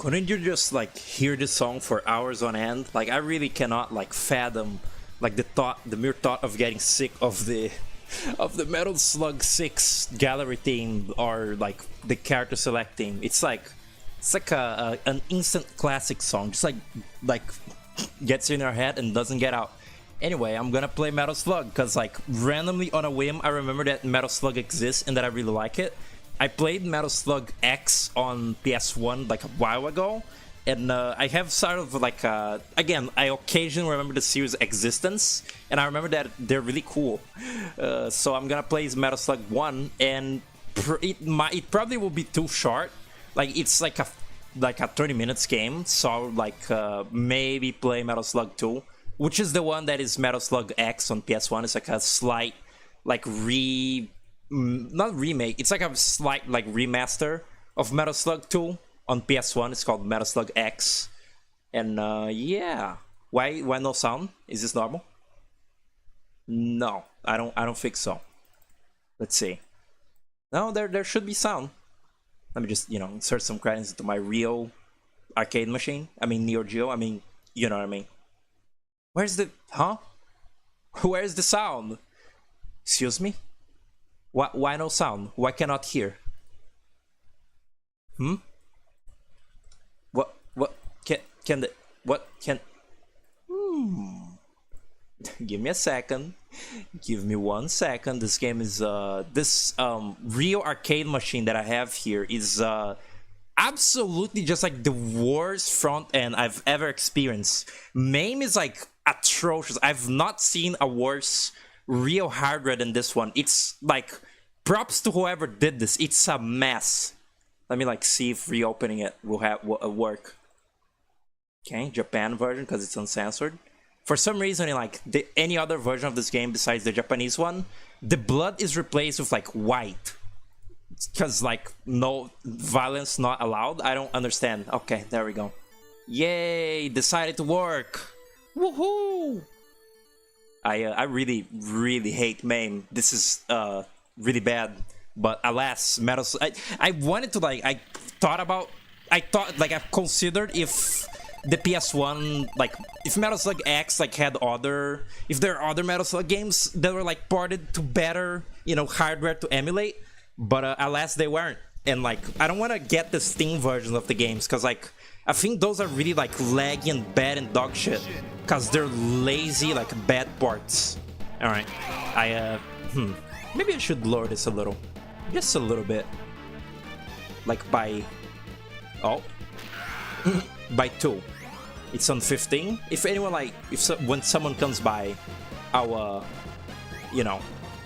couldn't you just like hear the song for hours on end? Like I really cannot like fathom like the mere thought of getting sick of the Metal Slug 6 gallery theme or like the character selecting. It's like an instant classic song, just like gets in your head and doesn't get out. Anyway, I'm gonna play Metal Slug because like randomly on a whim I remember that Metal Slug exists and that I really like it. I played Metal Slug X on PS1 like a while ago, and I have sort of like again, I occasionally remember the series' existence, and I remember that they're really cool. So I'm gonna play Metal Slug 1, and it probably will be too short. Like it's like a 30 minutes game, so I would like maybe play Metal Slug 2, which is the one that is Metal Slug X on PS1. It's like a slight like not remake, it's like a slight like remaster of Metal Slug 2 on PS1. It's called Metal Slug X. And yeah. Why no sound? Is this normal? No, I don't think so. Let's see. No, there should be sound. Let me just, insert some credits into my real arcade machine. I mean Neo Geo, you know what I mean. Where's the Where's the sound? Excuse me? Why no sound? Why cannot hear? What can Give me a second. Give me 1 second. This game is this real arcade machine that I have here is absolutely just like the worst front end I've ever experienced. MAME is like atrocious. I've not seen a worse real hardware than this one. It's like props to whoever did this. It's a mess. Let me like see if reopening it will work. Okay, Japan version because it's uncensored. For some reason, in like any other version of this game besides the Japanese one, the blood is replaced with like white. Because like no violence not allowed. I don't understand. Okay, there we go. Yay! Decided to work. Woohoo! I really hate MAME. This is really bad. But alas, I wanted to like I've considered if the PS1 like if Metal Slug X like had if there are other Metal Slug games that were like ported to better hardware to emulate, but alas they weren't. And like I don't want to get the Steam versions of the games because like I think those are really like laggy and bad and dog shit because they're lazy like bad parts. All right, maybe I should lower this a little, just a little bit, like by by 2. It's on 15. If anyone when someone comes by, I'll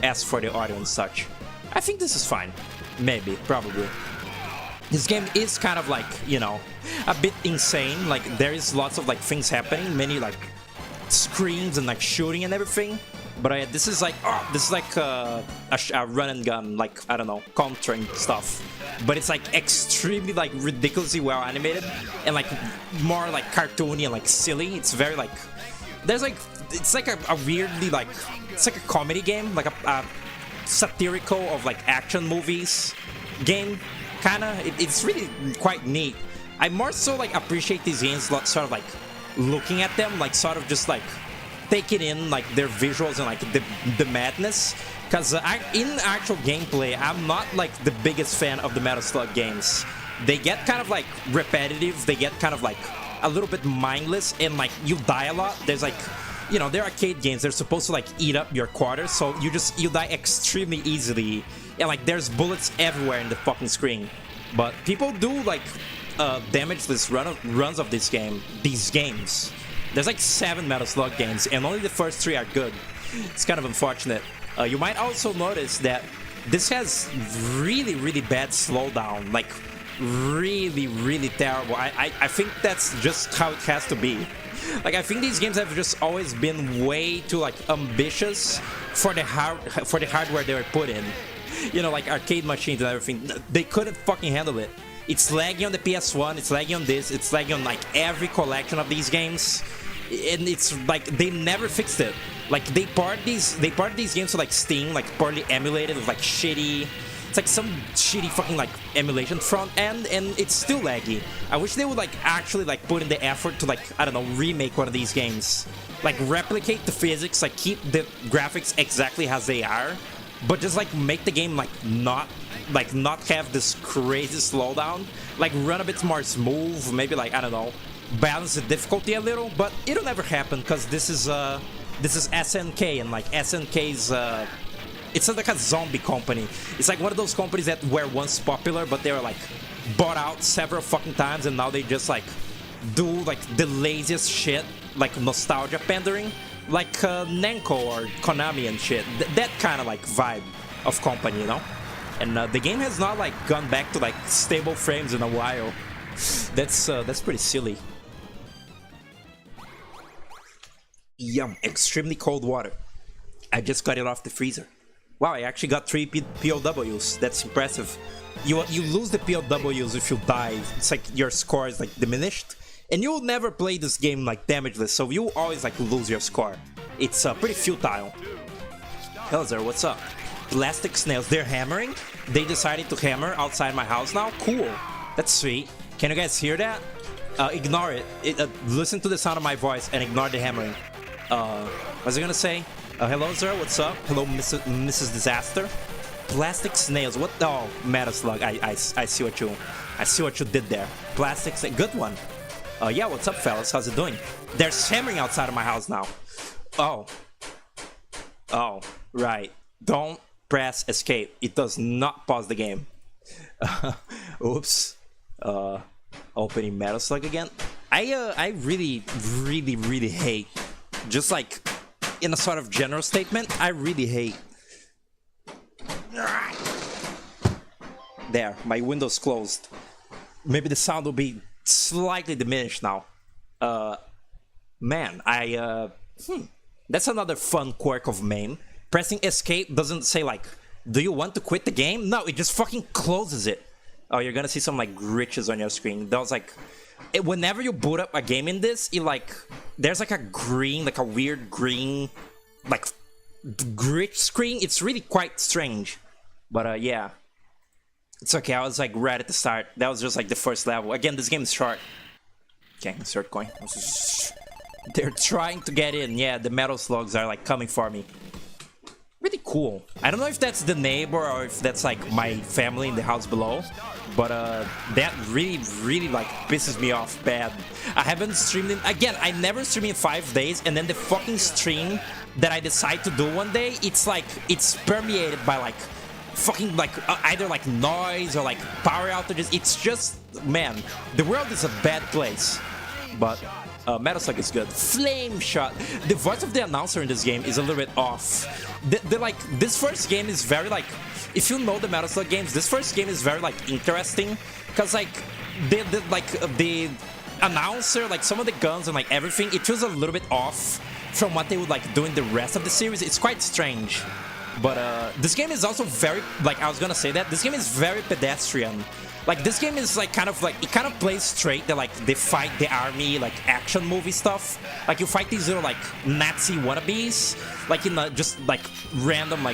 ask for the audio and such. I think this is fine. Maybe, probably. This game is kind of like, a bit insane. Like there is lots of like things happening, many like screams and like shooting and everything. But this is like a run and gun, like I don't know, countering stuff. But it's like extremely like ridiculously well animated and like more like cartoony and like silly. It's very like it's like a weirdly like it's like a comedy game, like a satirical of like action movies game kinda. It's really quite neat. I more so like appreciate these games sort of like looking at them, like sort of just like taking in like their visuals and like the madness, because in actual gameplay I'm not like the biggest fan of the Metal Slug games. They get kind of like repetitive, they get kind of like a little bit mindless, and like you die a lot. There's like they're arcade games, they're supposed to like eat up your quarters, so you die extremely easily, and like there's bullets everywhere in the fucking screen. But people do like damage this runs of these games. There's like 7 Metal Slug games, and only the first 3 are good. It's kind of unfortunate. You might also notice that this has really bad slowdown, like really terrible. I think that's just how it has to be. Like I think these games have just always been way too like ambitious for the hardware they were put in. Like arcade machines and everything. They couldn't fucking handle it. It's laggy on the PS1, it's laggy on this, it's laggy on like every collection of these games. And it's like they never fixed it. Like they part these games to like Steam, like poorly emulated with like shitty It's like some shitty fucking like emulation front end, and it's still laggy. I wish they would like actually like put in the effort to like, I don't know, remake one of these games. Like replicate the physics, like keep the graphics exactly as they are, but just like make the game like not have this crazy slowdown. Like run a bit more smooth, maybe like, I don't know, balance the difficulty a little, but it'll never happen because this is SNK, and like SNK's it's like a zombie company. It's like one of those companies that were once popular, but they were like bought out several fucking times, and now they just like do like the laziest shit, like nostalgia pandering, like Namco or Konami and shit. That kind of like vibe of company, you know. And the game has not like gone back to like stable frames in a while. That's pretty silly. Yum, extremely cold water. I just got it off the freezer. Wow, I actually got 3 POWs. That's impressive. You lose the POWs if you die. It's like your score is like diminished, and you'll never play this game like damageless. So you always like lose your score. It's pretty futile. Hello there, what's up? Plastic snails. They're hammering. They decided to hammer outside my house now. Cool. That's sweet. Can you guys hear that? Ignore it. Listen to the sound of my voice and ignore the hammering. What's I gonna say? Hello, sir. What's up? Hello, Mrs. Disaster. Plastic snails. What? Oh, Metal Slug. I see what you did there. Plastic. Good one. Yeah. What's up, fellas? How's it doing? There's hammering outside of my house now. Oh. Oh. Right. Don't press escape. It does not pause the game. Oops. Opening Metal Slug again. I really hate. Just like, in a sort of general statement, I really hate. There, my window's closed. Maybe the sound will be slightly diminished now. Man, that's another fun quirk of MAME. Pressing escape doesn't say like, do you want to quit the game? No, it just fucking closes it. Oh, you're gonna see some like glitches on your screen. That was like, whenever you boot up a game in this, it like, there's like a green, like a weird green, like glitch screen. It's really quite strange, but yeah, it's okay. I was like right at the start. That was just like the first level. Again, this game is short. Okay, start going. They're trying to get in. Yeah, the metal slugs are like coming for me. Really cool. I don't know if that's the neighbor or if that's like my family in the house below, but that really like pisses me off bad. I haven't streamed in, again, I never stream in 5 days, and then the fucking stream that I decide to do one day, it's like, it's permeated by like fucking like either like noise or like power outages. It's just, man, the world is a bad place. But Metal Slug is good. Flame Shot. The voice of the announcer in this game is a little bit off. Like, this first game is very like, if you know the Metal Slug games, this first game is very like interesting, because like the announcer, like some of the guns and like everything, it feels a little bit off from what they would like do in the rest of the series. It's quite strange. But this game is also very, like, I was gonna say that this game is very pedestrian. Like, this game is like kind of like, it kind of plays straight the like they fight the army, like action movie stuff. Like, you fight these little like Nazi wannabes, like in just like random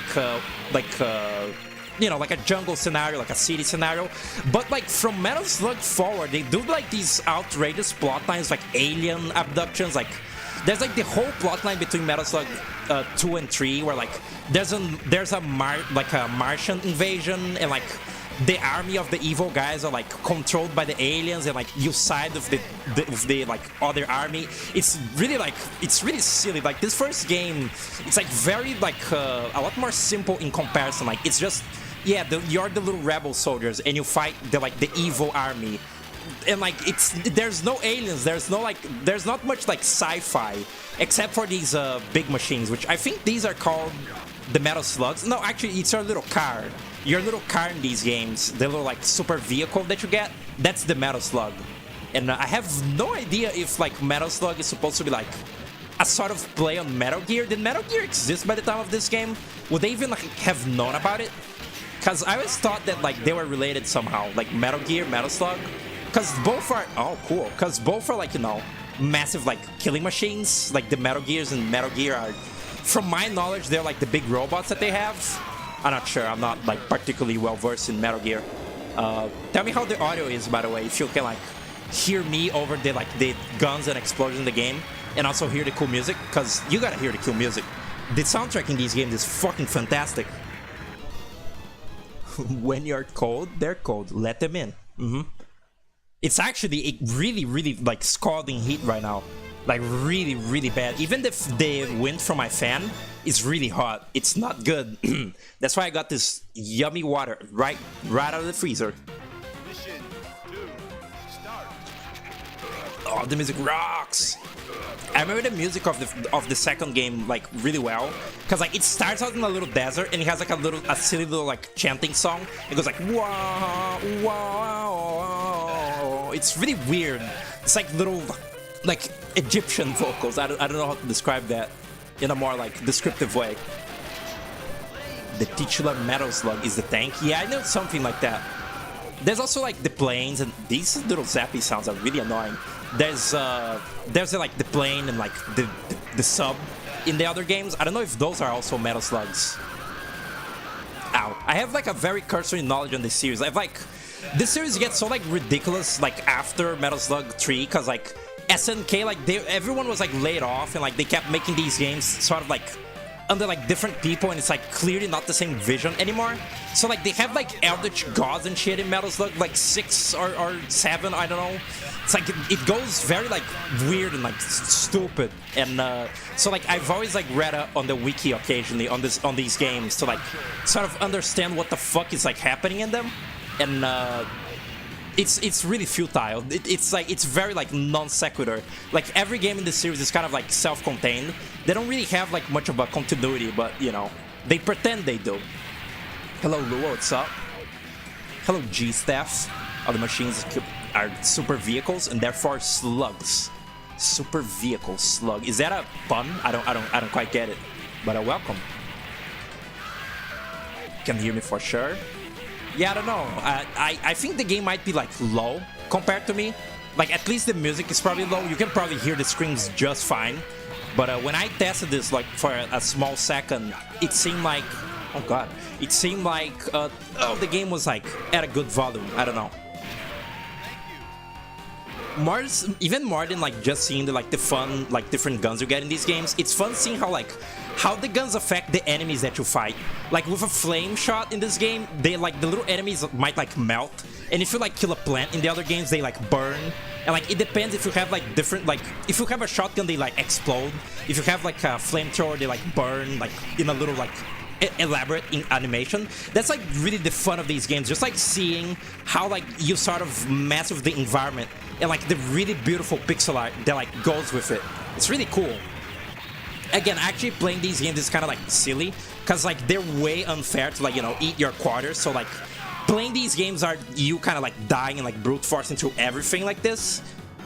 you know, like a jungle scenario, like a city scenario. But like from Metal Slug forward, they do like these outrageous plot lines, like alien abductions. Like, there's like the whole plot line between Metal Slug 2 and 3, where like there's a Martian invasion, and like the army of the evil guys are like controlled by the aliens, and like you side of the like other army. It's really silly. Like, this first game, it's like very like a lot more simple in comparison. Like, it's just, yeah, you're the little rebel soldiers and you fight the evil army, and like there's no aliens, there's not much like sci-fi except for these big machines, which I think these are called the Metal Slugs. No, actually, it's your little car. Your little car in these games, the little like super vehicle that you get, that's the Metal Slug. And I have no idea if like Metal Slug is supposed to be like a sort of play on Metal Gear. Did Metal Gear exist by the time of this game? Would they even like have known about it? Because I always thought that like they were related somehow, like Metal Gear, Metal Slug. Because both are, oh cool, because both are like, you know, massive like killing machines. Like the Metal Gears and Metal Gear are, from my knowledge, they're like the big robots that they have. I'm not sure. I'm not like particularly well versed in Metal Gear. Tell me how the audio is, by the way. If you can like hear me over the guns and explosions in the game, and also hear the cool music, because you gotta hear the cool music. The soundtrack in these games is fucking fantastic. When you're cold, they're cold. Let them in. It's actually a really like scalding heat right now. Like really bad. Even the wind from my fan is really hot. It's not good. That's why I got this yummy water right out of the freezer. Mission 2, start. Oh, the music rocks. I remember the music of the second game like really well, because like it starts out in a little desert and it has like a silly little like chanting song. It goes like wow wow. It's really weird. It's like little like Egyptian vocals. I don't know how to describe that in a more like descriptive way. The titular Metal Slug is the tank. Yeah, I know something like that. There's also like the planes, and these little zappy sounds are really annoying. There's like the plane and like the sub in the other games. I don't know if those are also Metal Slugs. Ow. I have like a very cursory knowledge on this series. I've like this series gets so like ridiculous like after Metal Slug 3, because like SNK, like everyone was like laid off, and like they kept making these games sort of like under like different people, and it's like clearly not the same vision anymore. So like they have like eldritch gods and shit in Metal Slug, like 6 or 7, I don't know. It's like it goes very like weird and like stupid, and so like I've always like read on the wiki occasionally on these games to like sort of understand what the fuck is like happening in them, and it's really futile. It's like it's very like non sequitur. Like every game in this series is kind of like self-contained. They don't really have like much of a continuity, but you know, they pretend they do. Hello Lua, what's up? Hello G-Staff. All the machines are super vehicles and therefore slugs. Super vehicle slug. Is that a pun? I don't quite get it. But welcome. Can hear me for sure. Yeah, I don't know. I think the game might be like low compared to me. Like at least the music is probably low. You can probably hear the screams just fine. But when I tested this like for a small second, it seemed like, oh god, it seemed like the game was like at a good volume. I don't know. Even more than like just seeing the fun like different guns you get in these games, it's fun seeing how the guns affect the enemies that you fight. Like with a flame shot in this game, they like the little enemies might like melt, and if you like kill a plant in the other games, they like burn. And like it depends if you have like different, like if you have a shotgun, they like explode. If you have like a flamethrower, they like burn like in a little like elaborate animation. That's like really the fun of these games, just like seeing how like you sort of mess with the environment and like the really beautiful pixel art that like goes with it. It's really cool. Again, actually playing these games is kind of like silly, because like they're way unfair to like, you know, eat your quarters. So like playing these games are you kind of like dying and like brute forcing through everything like this.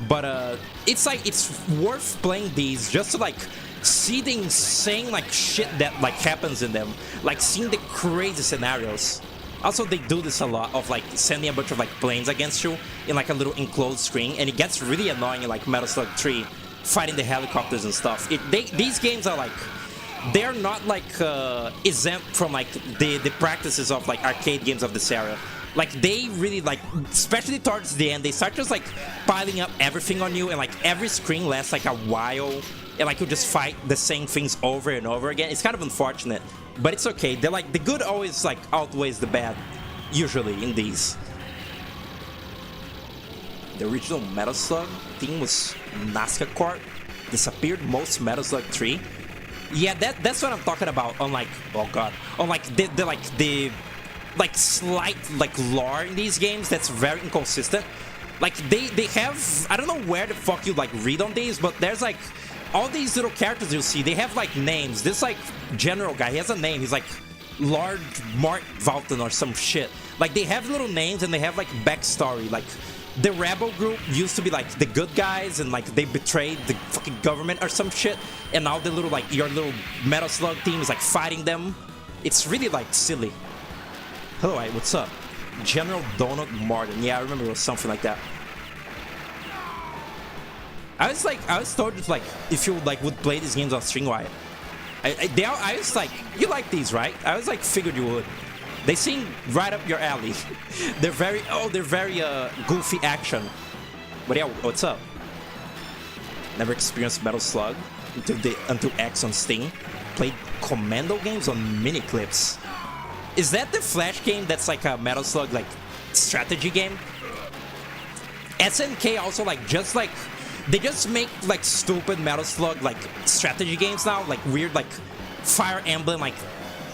But it's like it's worth playing these just to like see the insane like shit that like happens in them, like seeing the crazy scenarios. Also, they do this a lot of like sending a bunch of like planes against you in like a little enclosed screen, and it gets really annoying in like Metal Slug 3, fighting the helicopters and stuff. These games are like, they're not like exempt from like the practices of like arcade games of this era. Like they really like, especially towards the end, they start just like piling up everything on you, and like every screen lasts like a while, and like you just fight the same things over and over again. It's kind of unfortunate, but it's okay. They're like, the good always like outweighs the bad, usually in these. The original Metal Slug theme was Nazca Corp. Disappeared most Metal Slug 3. Yeah, that's what I'm talking about. On like, oh god, on like the slight like lore in these games that's very inconsistent. Like they have, I don't know where the fuck you like read on these, but there's like all these little characters you see, they have like names. This like general guy, he has a name. He's like Lord Mark Valton or some shit. Like they have little names and they have like backstory. Like the rebel group used to be like the good guys, and like they betrayed the fucking government or some shit, and now the little like your little Metal Slug team is like fighting them. It's really like silly. Hello, what's up? General Donald Martin. Yeah, I remember it was something like that. I was told like if you like would play these games on stream, Wyatt, I was like, you like these, right? I was like, figured you would. They seem right up your alley. they're very goofy action. But yeah, what's up? Never experienced Metal Slug until X on Steam. Played Commando games on mini clips. Is that the Flash game that's like a Metal Slug like strategy game? SNK also like they just make like stupid Metal Slug like strategy games now, like weird like Fire Emblem, like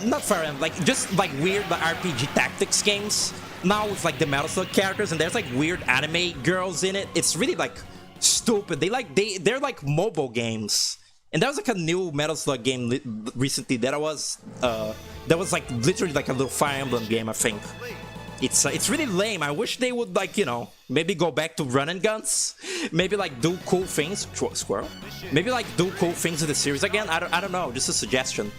not Fire Emblem, like just like weird like RPG tactics games now with like the Metal Slug characters, and there's like weird anime girls in it. It's really like stupid. They're like mobile games. And there was like a new Metal Slug game recently that was like literally like a little Fire Emblem game, I think. It's really lame. I wish they would like, you know, maybe go back to run and guns, maybe like do cool things. Squirrel. Maybe like do cool things in the series again. I don't know. Just a suggestion.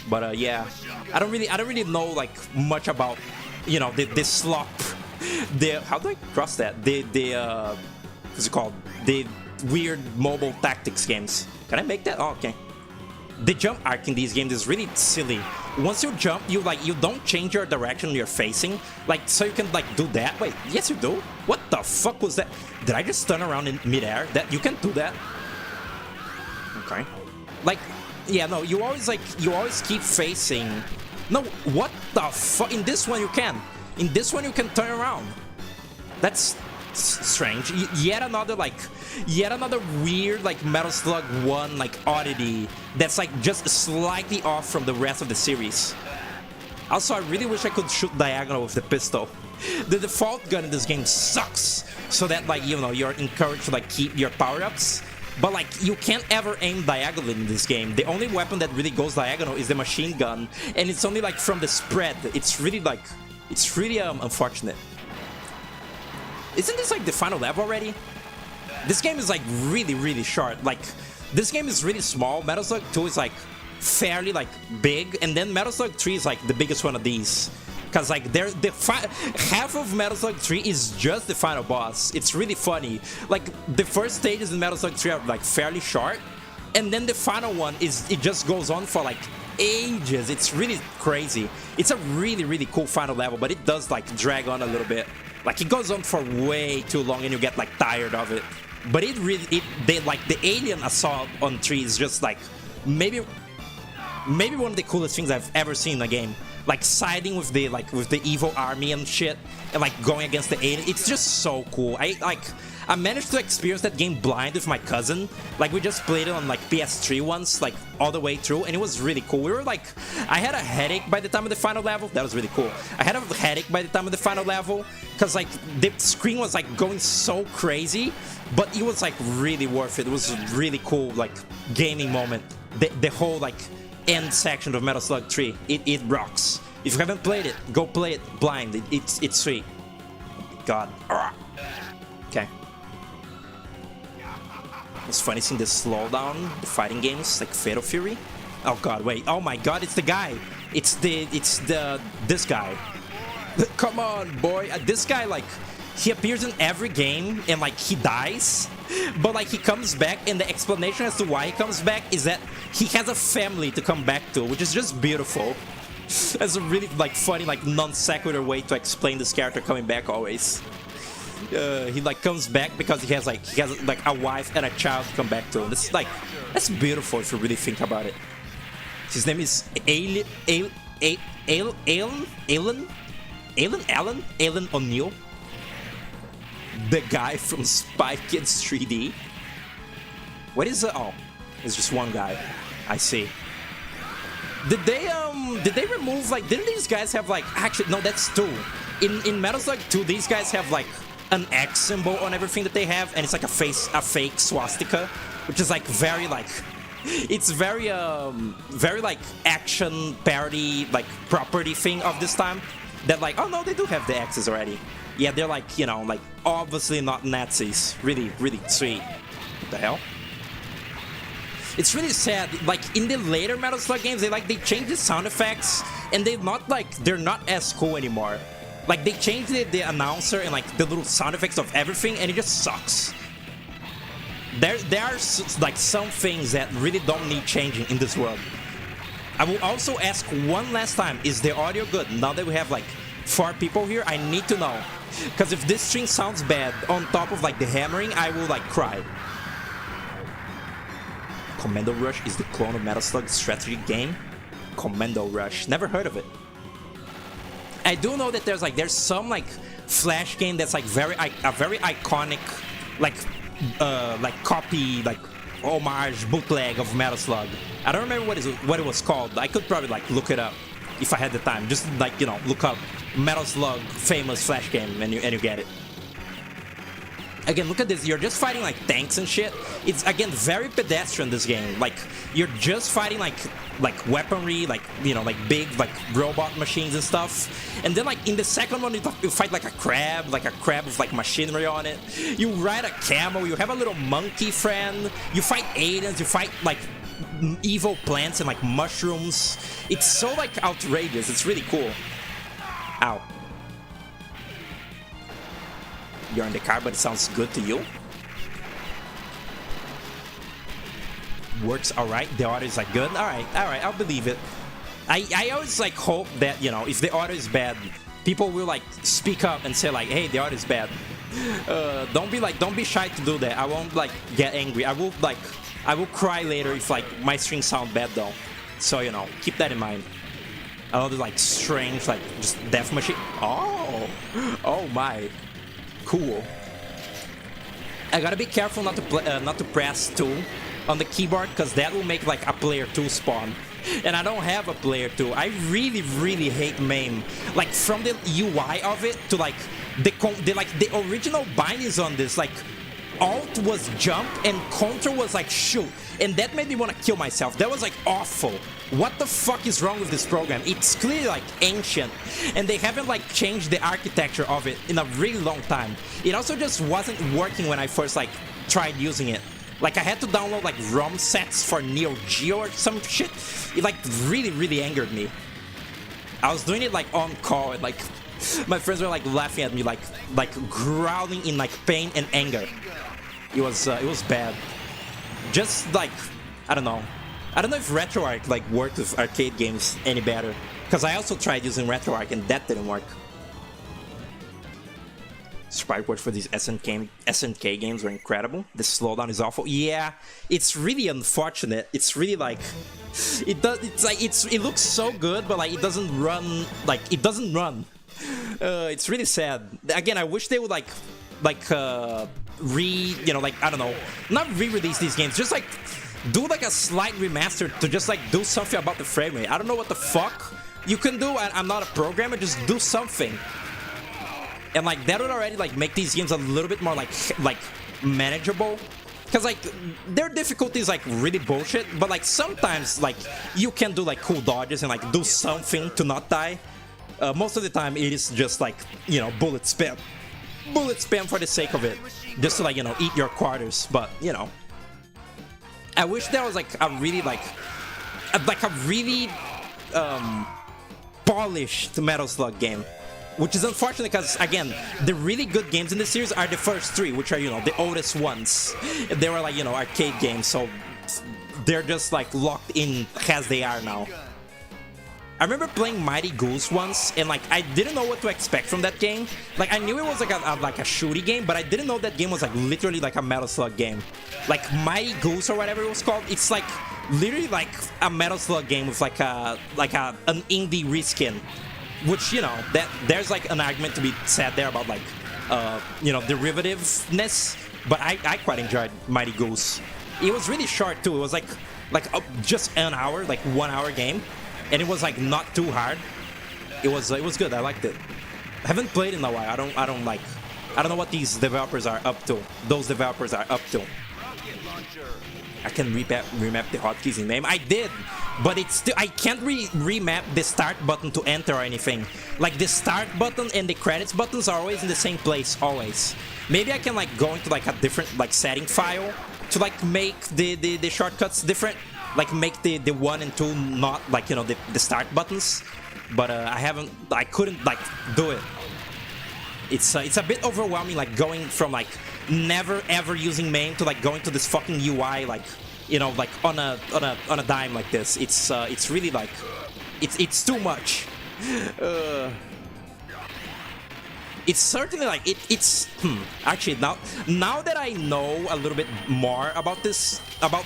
But yeah, I don't really know like much about, you know, the slop. How do I cross that? What's it called? The weird mobile tactics games. Can I make that? Oh, okay. The jump arc in these games is really silly. Once you jump, you don't change your direction you're facing. Like, so you can like do that. Wait, yes you do? What the fuck was that? Did I just turn around in midair? That you can do that? Okay. Like, yeah, no, you always keep facing. No, what the fuck? In this one you can. In this one you can turn around. That's strange. Yet another weird like Metal Slug 1 like oddity that's like just slightly off from the rest of the series. Also, I really wish I could shoot diagonal with the pistol. The default gun in this game sucks, so that like, you know, you're encouraged to like keep your power-ups, but like you can't ever aim diagonally in this game. The only weapon that really goes diagonal is the machine gun, and it's only like from the spread. It's really unfortunate. Isn't this like the final level already? This game is like really short. Like, this game is really small. Metal Slug 2 is like fairly like big, and then Metal Slug 3 is like the biggest one of these. Cause like half of Metal Slug 3 is just the final boss. It's really funny. Like, the first stages in Metal Slug 3 are like fairly short, and then the final one it just goes on for like ages. It's really crazy. It's a really cool final level, but it does like drag on a little bit. Like, it goes on for way too long and you get like tired of it. But the alien assault on 3 is just like maybe one of the coolest things I've ever seen in a game. Like, siding with the evil army and shit, and like going against the alien. It's just so cool. I managed to experience that game blind with my cousin. Like, we just played it on like PS3 once, like all the way through, and it was really cool. We were like, I had a headache by the time of the final level. That was really cool. I had a headache by the time of the final level, because like the screen was like going so crazy, but it was like really worth it. It was a really cool like gaming moment. The whole like end section of Metal Slug 3, it rocks. If you haven't played it, go play it blind. It's sweet. God. Okay. It's funny seeing the slowdown, the fighting games like Fatal Fury. Oh god, wait. Oh my god, it's the guy. It's this guy. Come on, boy. This guy, like, he appears in every game and like he dies, but like he comes back, and the explanation as to why he comes back is that he has a family to come back to, which is just beautiful. That's a really like funny like non sequitur way to explain this character coming back always. He like comes back because he has like a wife and a child to come back to. That's beautiful if you really think about it. His name is Alan O'Neill, the guy from Spy Kids 3D. What is oh, it's just one guy. I see. Did they remove like, didn't these guys have like, actually no, that's two. In Metal Slug 2, these guys have like an X symbol on everything that they have, and it's like a fake swastika, which is like very like, it's very like action parody like property thing of this time, that like, oh no, they do have the X's already. Yeah, they're like, you know, like obviously not Nazis. Really sweet. What the hell? It's really sad. Like, in the later Metal Slug games, they change the sound effects, and they're not as cool anymore. Like, they changed the announcer and like the little sound effects of everything, and it just sucks. There are like some things that really don't need changing in this world. I will also ask one last time, is the audio good? Now that we have like 4 people here, I need to know. Because if this string sounds bad on top of like the hammering, I will like cry. Commando Rush is the clone of Metal Slug strategy game? Commando Rush, never heard of it. I do know that there's some like Flash game that's like a very iconic like copy, like homage bootleg of Metal Slug. I don't remember what it was called. I could probably like look it up if I had the time. Just like, you know, look up Metal Slug famous Flash game and you get it. Again, look at this. You're just fighting like tanks and shit. It's again very pedestrian, this game. Like you're just fighting like weaponry, like, you know, like big like robot machines and stuff. And then like in the second one, you fight like a crab with like machinery on it. You ride a camel. You have a little monkey friend. You fight aliens. You fight like evil plants and like mushrooms. It's so like outrageous. It's really cool. Ow. You're in the car, but it sounds good to you. Works alright. The audio is like good. Alright, I'll believe it. I always like hope that, you know, if the audio is bad, people will like speak up and say like, hey, the audio is bad. Don't be shy to do that. I won't like get angry. I will cry later if like my strings sound bad though. So, you know, keep that in mind. Another like strange like just death machine. Oh my. Cool. I gotta be careful not to press 2 on the keyboard, because that will make like a player 2 spawn, and I don't have a player 2. I really hate MAME. Like from the UI of it to like the original bindings on this, like Alt was jump and Counter was like shoot, and that made me want to kill myself. That was like awful. What the fuck is wrong with this program? It's clearly like ancient, and they haven't like changed the architecture of it in a really long time. It also just wasn't working when I first like tried using it. Like I had to download like ROM sets for Neo Geo or some shit. It like really angered me. I was doing it like on call, and like my friends were like laughing at me, like growling in like pain and anger. It was bad. Just like I don't know if RetroArch like worked with arcade games any better, because I also tried using RetroArch and that didn't work. Sprite words for these SNK games were incredible. The slowdown is awful. Yeah, it's really unfortunate. It's really like it looks so good, but like it doesn't run. It's really sad. Again, I wish they would like I don't know, not re-release these games, just like do like a slight remaster to just like do something about the frame rate. I don't know what the fuck you can do. I'm not a programmer. Just do something, and like that would already like make these games a little bit more like manageable. Because like their difficulty is like really bullshit, but like sometimes like you can do like cool dodges and like do something to not die. Most of the time it is just like, you know, bullet spam for the sake of it, just to like, you know, eat your quarters. But you know, I wish there was like a really polished Metal Slug game, which is unfortunate because again, the really good games in the series are the first 3, which are, you know, the oldest ones. They were like, you know, arcade games, so they're just like locked in as they are now. I remember playing Mighty Goose once, and like I didn't know what to expect from that game. Like I knew it was like a shooty game, but I didn't know that game was like literally like a Metal Slug game. Like Mighty Goose or whatever it was called, it's like literally like a Metal Slug game with like an indie reskin. Which, you know, that there's like an argument to be said there about like you know, derivativeness, but I quite enjoyed Mighty Goose. It was really short too. It was like just an hour, like 1 hour game. And it was like not too hard. It was good. I liked it. I haven't played in a while. I don't know what these developers are up to. Those developers are up to. I can remap the hotkeys in MAME. I did, but it's still, I can't remap the start button to enter or anything. Like the start button and the credits buttons are always in the same place, always. Maybe I can like go into like a different like setting file to like make the shortcuts different. Like make the 1 and 2 not like, you know, the start buttons, but I couldn't like do it. It's a bit overwhelming, like going from like never ever using MAME to like going to this fucking UI like You know, like on a dime like this. It's really like it's too much. It's certainly like it's actually now that I know a little bit more about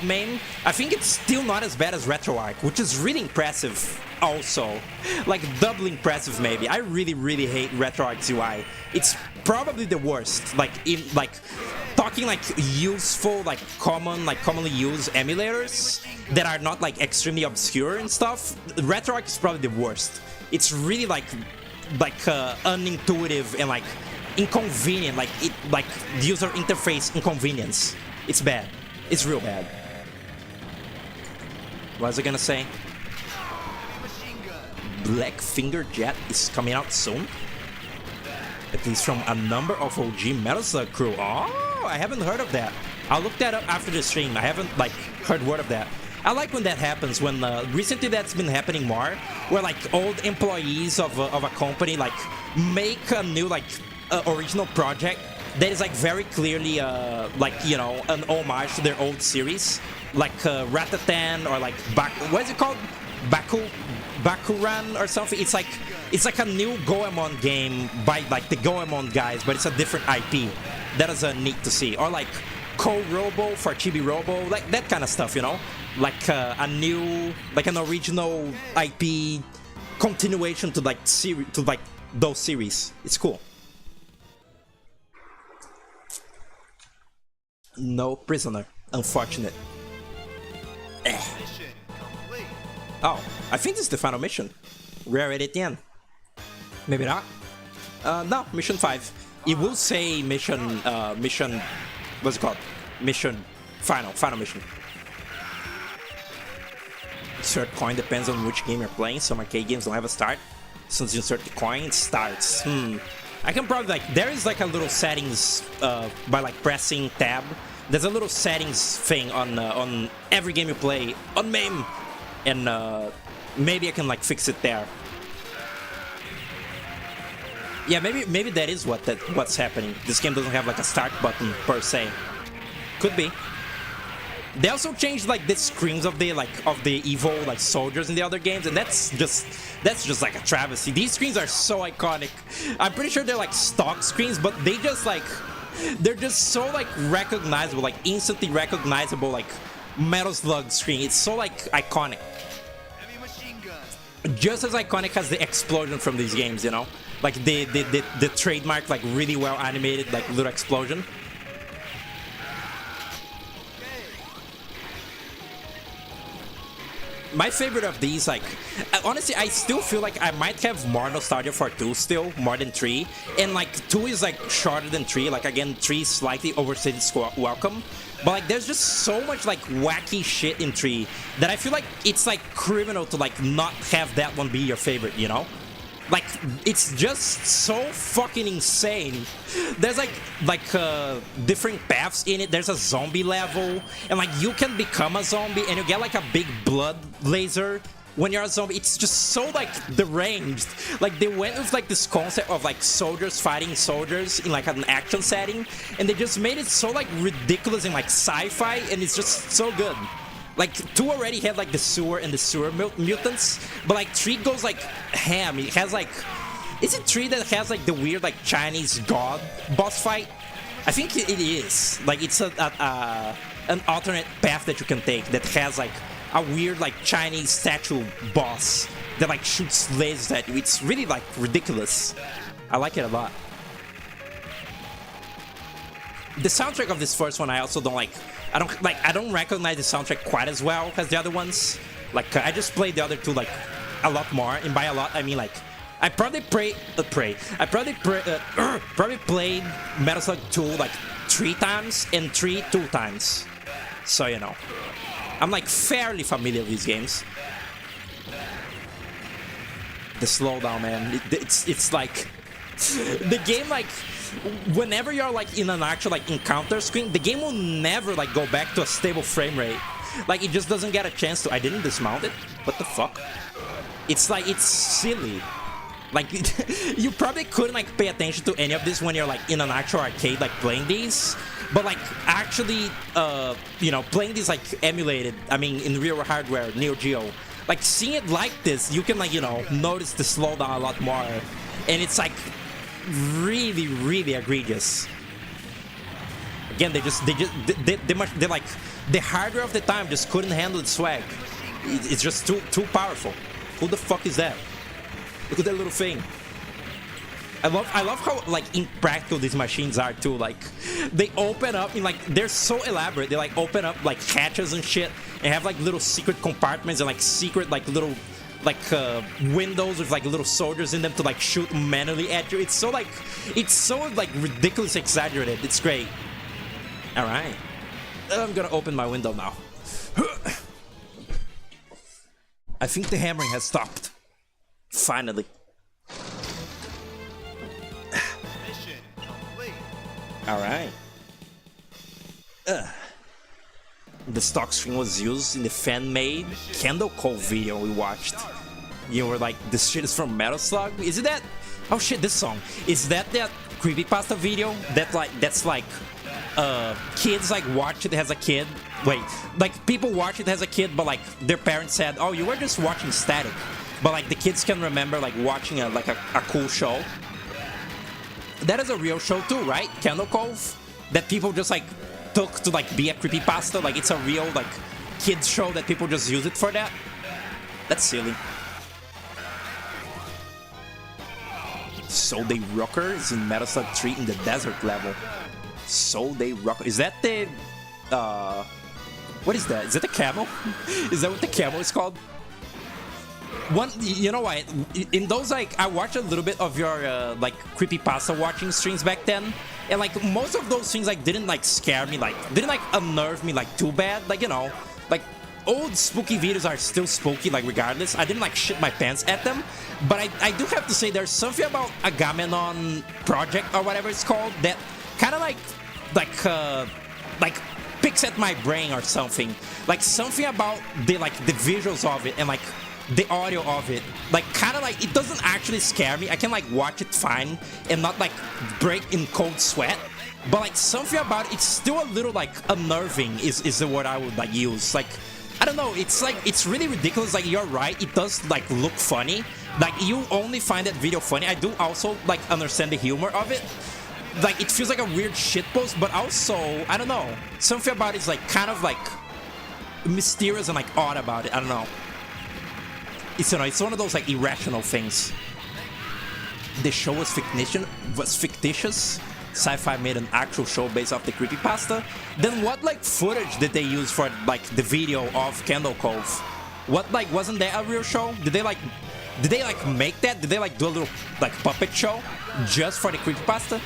MAME, I think it's still not as bad as RetroArch, which is really impressive also. Like doubly impressive maybe. I really hate RetroArch's UI. It's probably the worst. Like in like talking like useful, like commonly used emulators that are not like extremely obscure and stuff, RetroArch is probably the worst. It's really like unintuitive and like inconvenient, like user interface inconvenience. It's bad. It's real bad. What was I gonna say? Black Finger Jet is coming out soon. At least from a number of OG Metal Slug crew. Oh, I haven't heard of that. I'll look that up after the stream. I haven't like heard word of that. I like when that happens, when recently that's been happening more, where like old employees of a company like make a new like original project that is like very clearly like, you know, an homage to their old series, like Ratatan or like what is it called? Bakuran or something. It's like a new Goemon game by like the Goemon guys, but it's a different IP. That is neat to see. Or like Ko-Robo for Chibi Robo, like that kind of stuff, you know? Like a new, like an original IP continuation to like those series. It's cool. No prisoner. Unfortunate. Mission complete. Oh, I think this is the final mission. We're already at the end. Maybe not. No, mission 5. It will say mission, what's it called? Mission, final mission. Insert coin depends on which game you're playing. Some arcade games don't have a start. As soon as you insert the coin, it starts. I can probably like, there is like a little settings by like pressing tab. There's a little settings thing on every game you play on MAME, and maybe I can like fix it there. Yeah, maybe that is what's happening. This game doesn't have like a start button per se. Could be. They also changed like the screens of the evil like soldiers in the other games, and that's just like a travesty. These screens are so iconic. I'm pretty sure they're like stock screens, but they're just so like recognizable, like instantly recognizable, like Metal Slug screen. It's so like iconic. Heavy machine gun. Just as iconic as the explosion from these games, you know? Like the trademark, like really well animated, like little explosion. My favorite of these, like, honestly, I still feel like I might have more nostalgia for 2 still, more than 3. And, like, 2 is, like, shorter than 3. Like, again, 3 is slightly overstated welcome. But, like, there's just so much, like, wacky shit in 3 that I feel like it's, like, criminal to, like, not have that one be your favorite, you know? Like, it's just so fucking insane. There's like different paths in it. There's a zombie level, and like you can become a zombie, and you get like a big blood laser when you're a zombie. It's just so like deranged. Like they went with like this concept of like soldiers fighting soldiers in like an action setting, and they just made it so like ridiculous and like sci-fi, and it's just so good. Like 2 already had like the sewer and the sewer mutants, but like 3 goes like ham. It has like, is it 3 that has like the weird like Chinese god boss fight? I think it is. Like it's an alternate path that you can take that has like a weird like Chinese statue boss that like shoots lasers at you. It's really like ridiculous. I like it a lot. The soundtrack of this first one I also don't like. I don't recognize the soundtrack quite as well as the other ones. Like I just played the other 2 like a lot more, and by a lot I mean like I probably played Metal Slug 2 like 3 times and 3 2 times. So you know, I'm like fairly familiar with these games. The slowdown, man, it's like the game like. Whenever you're like in an actual like encounter screen, the game will never like go back to a stable frame rate. Like it just doesn't get a chance to. I didn't dismount it. What the fuck? It's like, it's silly. Like you probably couldn't like pay attention to any of this when you're like in an actual arcade like playing these, but like actually you know, playing these like emulated, I mean in real hardware Neo Geo, like seeing it like this, you can like, you know, notice the slowdown a lot more, and it's like really egregious. Again, they like the hardware of the time just couldn't handle the swag. It's just too powerful. Who the fuck is that? Look at that little thing. I love how like impractical these machines are too. Like they open up and like they're so elaborate. They like open up like hatches and shit and have like little secret compartments and like secret like little like windows with like little soldiers in them to like shoot manually at you. It's so like ridiculously exaggerated. It's great. All right, I'm gonna open my window now. I think the hammering has stopped. Finally. Mission complete. Alright. The stock screen was used in the fan-made Candle Cove video we watched. You were like, this shit is from Metal Slug? Is it that? Oh shit, this song. Is that creepypasta video that's like kids like watch it as a kid? Wait, like people watch it as a kid, but like their parents said, oh, you were just watching static. But like the kids can remember like watching a cool show. That is a real show too, right? Candle Cove? That people just like took to like be a creepypasta. Like it's a real like kids show that people just use it for that. That's silly. So They Rocker is in Metal Slug 3 in the desert level. So They Rocker. Is that the what is that? Is that the camel? Is that what the camel is called? One, you know what? In those, like, I watched a little bit of your like creepypasta watching streams back then, and like most of those things like didn't like scare me, like didn't like unnerve me like too bad. Like, you know, like old spooky videos are still spooky, like regardless. I didn't like shit my pants at them, but I do have to say there's something about Agamenon Project or whatever it's called that kind of like picks at my brain or something. Like something about the visuals of it and like the audio of it, like kind of like it doesn't actually scare me. I can like watch it fine and not like break in cold sweat, but like something about it, it's still a little like unnerving is the word I would like use. Like I don't know, it's like it's really ridiculous. Like you're right, it does like look funny. Like you only find that video funny. I do also like understand the humor of it. Like it feels like a weird shitpost, but also I don't know, something about it's like kind of like mysterious and like odd about it. I don't know. It's, you know, it's one of those like irrational things. The show was fictitious. Sci-Fi made an actual show based off the creepypasta. Then what like footage did they use for like the video of Candle Cove? What like wasn't that a real show? Did they like make that? Did they like do a little like puppet show just for the creepypasta?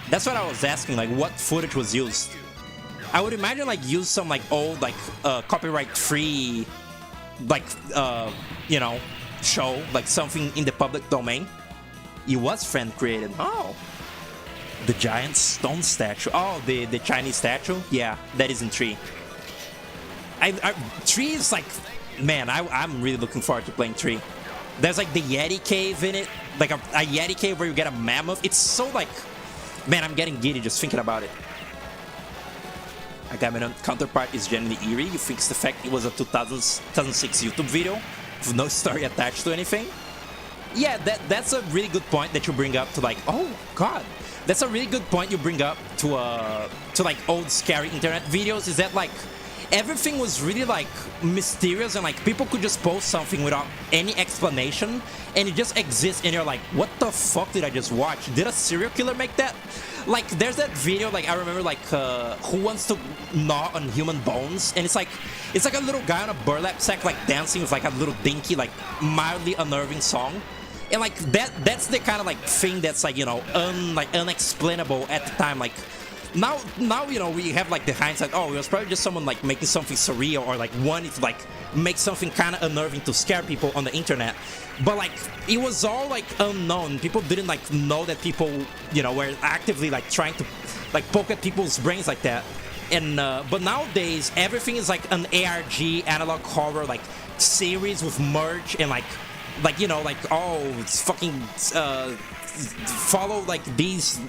That's what I was asking. Like what footage was used? I would imagine like use some like old like copyright free like you know, show, like something in the public domain. It was fan created. Oh, the giant stone statue. Oh, the Chinese statue. Yeah, that is in 3. 3 is like, man, I'm really looking forward to playing 3. There's like the Yeti cave in it, like a Yeti cave where you get a mammoth. It's so like, man, I'm getting giddy just thinking about it. Agamenon counterpart is genuinely eerie. You think it's the fact it was a 2006 YouTube video with no story attached to anything? Yeah, that's a really good point that you bring up to like, oh god, that's a really good point you bring up to like old scary internet videos. Is that like everything was really like mysterious and like people could just post something without any explanation and it just exists and you're like, what the fuck did I just watch? Did a serial killer make that? Like there's that video, like I remember like who wants to gnaw on human bones, and it's like a little guy on a burlap sack like dancing with like a little dinky like mildly unnerving song, and like that's the kind of like thing that's like, you know, unexplainable at the time. Like now you know, we have like the hindsight, oh, it was probably just someone like making something surreal or like wanting to like make something kind of unnerving to scare people on the internet. But like it was all like unknown. People didn't like know that people, you know, were actively like trying to like poke at people's brains like that. And but nowadays everything is like an ARG analog horror like series with merch and like you know, like, oh, it's fucking follow like these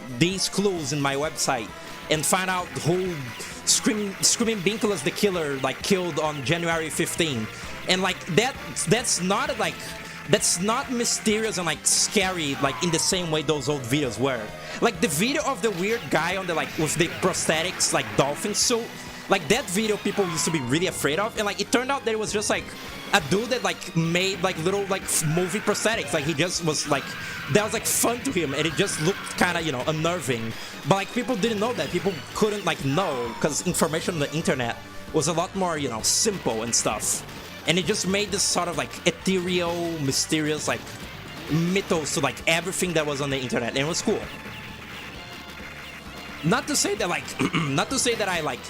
clues in my website. and find out who Screaming Binkula's the killer like killed on January 15, and like that's not like that's not mysterious and like scary like in the same way those old videos were. Like the video of the weird guy on the like with the prosthetics like dolphin suit, like that video people used to be really afraid of, and like it turned out that it was just like a dude that like made like little like movie prosthetics. Like he just was like that was like fun to him, and it just looked kind of, you know, unnerving. But like people didn't know that. People couldn't like know because information on the internet was a lot more, you know, simple and stuff. And it just made this sort of like ethereal, mysterious like mythos to like everything that was on the internet, and it was cool. Not to say that like not to say that I like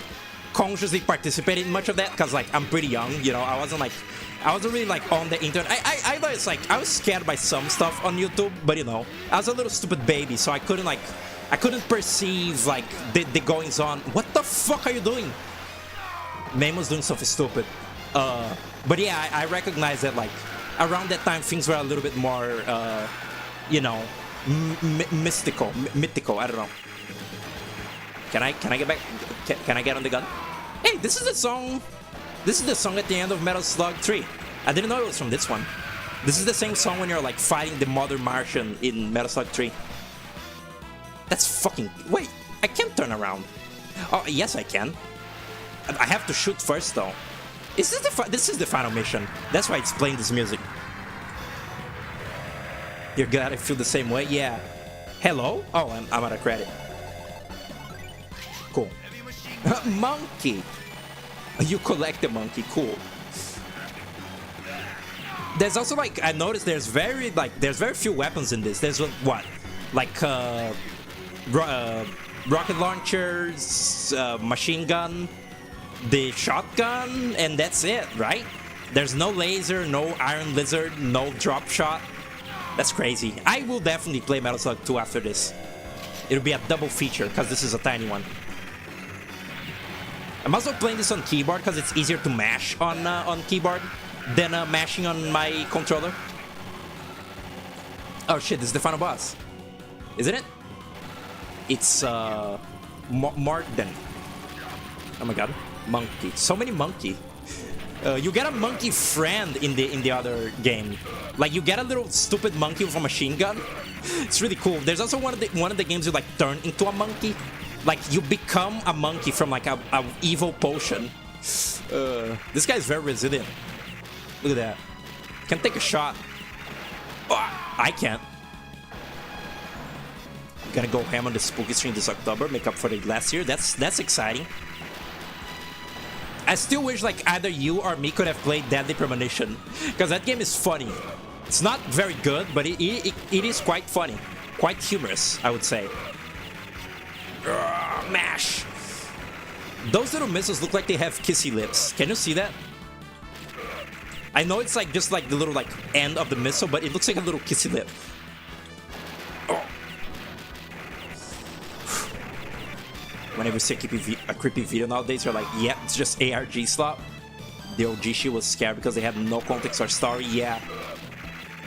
consciously participated in much of that, because like I'm pretty young, you know. I wasn't really like on the internet. I was like, I was scared by some stuff on YouTube, but you know, I was a little stupid baby, so I couldn't perceive like the goings on. What the fuck are you doing? Mame was doing something stupid. But yeah, I recognize that like around that time things were a little bit more you know, mythical. I don't know. Can I get back? Can I get on the gun? Hey, this is the song. This is the song at the end of Metal Slug 3. I didn't know it was from this one. This is the same song when you're like fighting the Mother Martian in Metal Slug 3. That's fucking... Wait, I can't turn around. Oh, yes I can. I have to shoot first though. Is this this is the final mission. That's why it's playing this music. You're gonna feel the same way? Yeah. Hello? Oh, I'm out of credit. Cool. Monkey. You collect the monkey. Cool. There's also like, I noticed there's very few weapons in this. There's what, like rocket launchers, machine gun, the shotgun, and that's it, right? There's no laser, no iron lizard, no drop shot. That's crazy. I will definitely play Metal Slug 2 after this. It'll be a double feature because this is a tiny one. I'm also playing this on keyboard because it's easier to mash on keyboard than mashing on my controller. Oh shit, this is the final boss. Isn't it? It's Marden. Oh my god. Monkey. So many monkey. You get a monkey friend in the other game. Like you get a little stupid monkey with a machine gun. It's really cool. There's also one of the games you like turn into a monkey. Like you become a monkey from like a evil potion. This guy is very resilient. Look at that. Can take a shot. Oh, I can't. Gonna go ham on the spooky stream this October, make up for the last year. That's exciting. I still wish like either you or me could have played Deadly Premonition, because that game is funny. It's not very good, but it is quite funny, quite humorous, I would say. Mash. Those little missiles look like they have kissy lips. Can you see that? I know it's like just like the little like end of the missile, but it looks like a little kissy lip. Oh. Whenever you see a creepy video nowadays, you're like, yeah, it's just ARG slop. The OG shit was scared because they had no context or story. Yeah,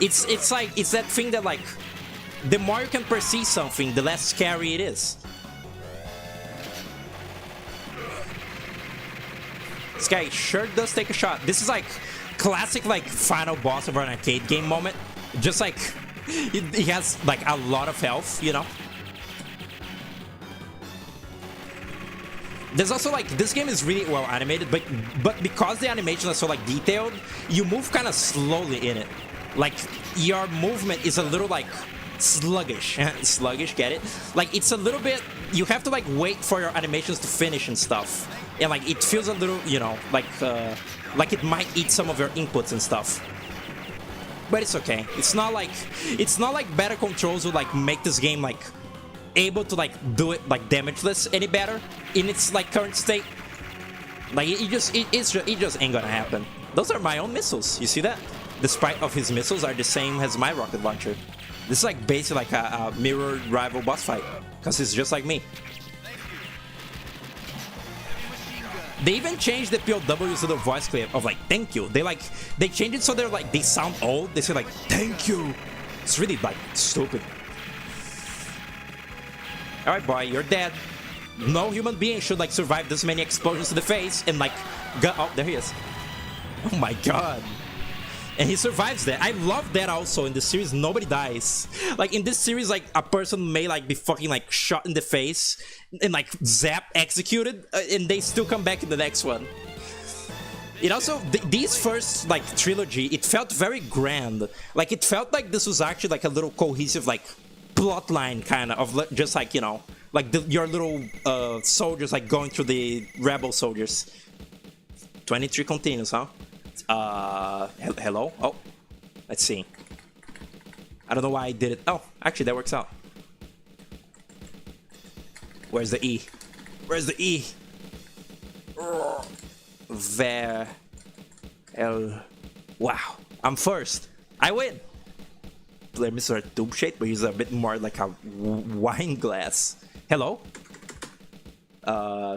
it's like it's that thing that like the more you can perceive something, the less scary it is. This guy sure does take a shot. This is like classic like final boss of an arcade game moment. Just like he has like a lot of health, you know. There's also like, this game is really well animated, but because the animations are so like detailed, you move kind of slowly in it. Like your movement is a little like sluggish. Sluggish, get it? Like it's a little bit, you have to like wait for your animations to finish and stuff. And like it feels a little, you know, like it might eat some of your inputs and stuff. But it's okay. It's not like better controls would like make this game like able to like do it like damageless any better in its like current state. Like it just ain't gonna happen. Those are my own missiles. You see that? The sprite of his missiles are the same as my rocket launcher. This is like basically like a mirror rival boss fight because it's just like me. They even changed the POWs to the voice clip of like thank you. They changed it so they're like they sound old. They say like thank you. It's really like stupid. Alright boy, you're dead. No human being should like survive this many explosions to the face and like oh, there he is. Oh my god. And he survives that. I love that also in this series. Nobody dies. Like in this series, like a person may like be fucking like shot in the face and like zap executed, and they still come back in the next one. It also these first like trilogy, it felt very grand. Like it felt like this was actually like a little cohesive like plot line kind of just like, you know, like your little soldiers like going through the rebel soldiers. 23 continues, huh? Hello? Oh, let's see. I don't know why I did it. Oh, actually, that works out. Where's the E? Where's the E? There. Wow, I'm first. I win. Play Mr. Tube Shade, but he's a bit more like a wine glass. Hello?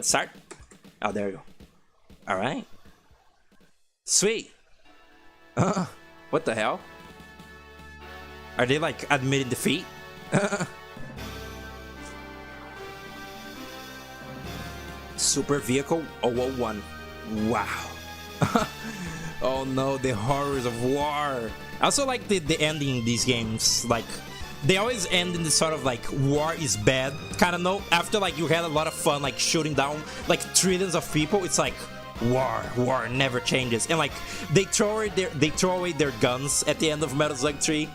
Start? Oh, there you go. Alright. Sweet. What the hell? Are they like admitting defeat? Super Vehicle 001. Wow. Oh no, the horrors of war. I also like the ending in these games. Like, they always end in this sort of like war is bad kind of note. After like you had a lot of fun like shooting down like trillions of people, it's like war never changes. And like they throw away their guns at the end of Metal Slug 3.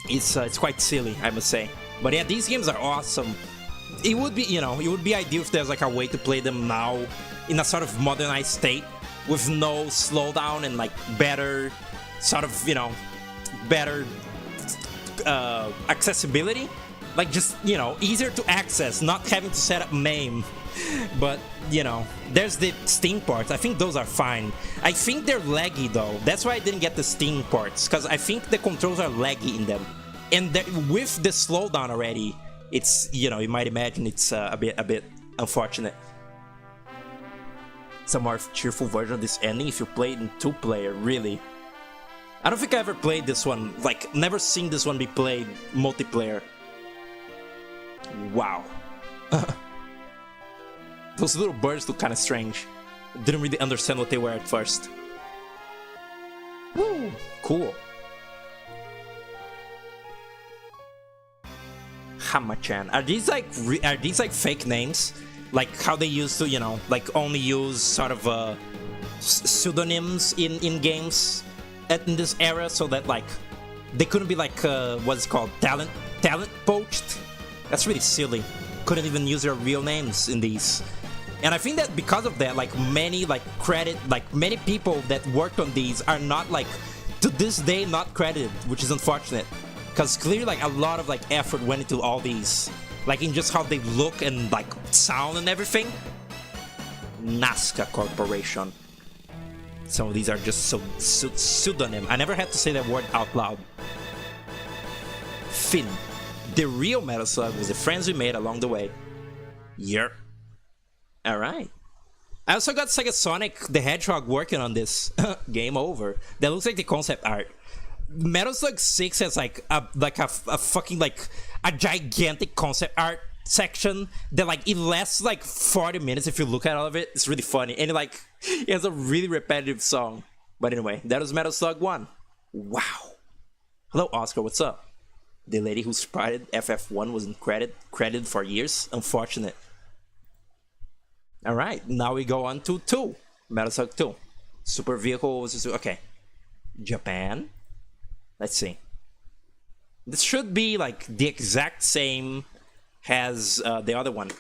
It's quite silly, I must say. But yeah, these games are awesome. It would be, you know, it would be ideal if there's like a way to play them now in a sort of modernized state with no slowdown and like better sort of, you know, better accessibility. Like just, you know, easier to access, not having to set up MAME. But, you know, there's the Steam ports. I think those are fine. I think they're laggy though. That's why I didn't get the Steam ports, because I think the controls are laggy in them. And with the slowdown already, it's, you know, you might imagine it's a bit unfortunate. It's a more cheerful version of this ending if you play it in 2-player, really. I don't think I ever played this one, like, never seen this one be played multiplayer. Wow. Those little birds look kind of strange. Didn't really understand what they were at first. Woo! Cool. Hama-chan. Are these like fake names? Like how they used to, you know, like only use sort of pseudonyms in games in this era, so that like they couldn't be like what's it called, talent poached? That's really silly. Couldn't even use their real names in these. And I think that because of that, like many people that worked on these are not, like, to this day not credited, which is unfortunate. Because clearly like a lot of like effort went into all these, like in just how they look and like sound and everything. Nazca Corporation. Some of these are just so pseudonym. I never had to say that word out loud. Finn. The real Metal Slug was the friends we made along the way. Yep. Alright. I also got Sega Sonic the Hedgehog working on this. Game over. That looks like the concept art. Metal Slug 6 has like a fucking like a gigantic concept art section that like it lasts like 40 minutes if you look at all of it. It's really funny, and it has a really repetitive song. But anyway, that was Metal Slug 1. Wow. Hello Oscar, what's up? The lady who sprited FF1 wasn't credited for years. Unfortunate. Alright, now we go on to 2. Metal Slug 2. Super Vehicle was okay. Japan. Let's see. This should be like the exact same as the other one.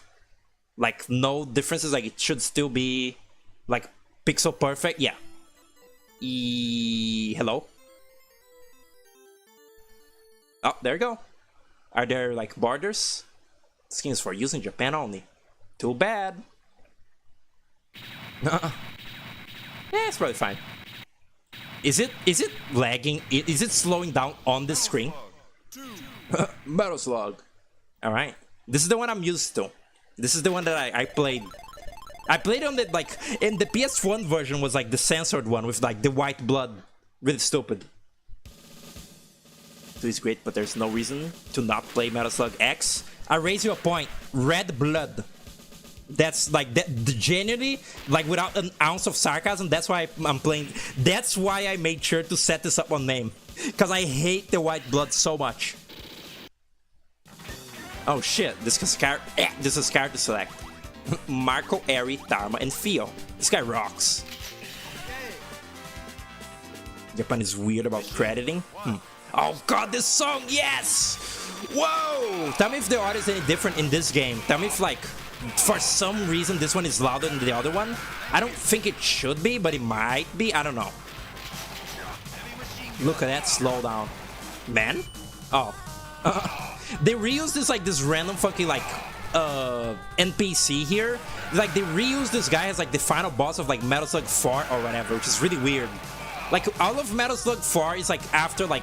Like no differences. Like it should still be like pixel perfect. Yeah. Hello. Oh, there you go. Are there like borders? Skins for use in Japan only. Too bad. Yeah, it's probably fine. Is it lagging? Is it slowing down on the screen? Metal Slug. Alright. This is the one I'm used to. This is the one that I played. I played on the, like, and the PS1 version was like the censored one with like the white blood. Really stupid. 2 is great, but there's no reason to not play Metal Slug X. I raise you a point. Red blood. That's like that genuinely, like without an ounce of sarcasm. That's why I'm playing. That's why I made sure to set this up on name, because I hate the white blood so much. Oh shit! This is character select. Marco, Eri, Tharma, and Theo. This guy rocks. Japan is weird about crediting. Oh god, this song, yes! Whoa! Tell me if the audio is any different in this game. Tell me if, like, for some reason this one is louder than the other one. I don't think it should be, but it might be. I don't know. Look at that slowdown. Man? Oh. They reused this random fucking, like, NPC here. Like, they reused this guy as, like, the final boss of, like, Metal Slug 4 or whatever, which is really weird. Like, all of Metal Slug 4 is, like, after, like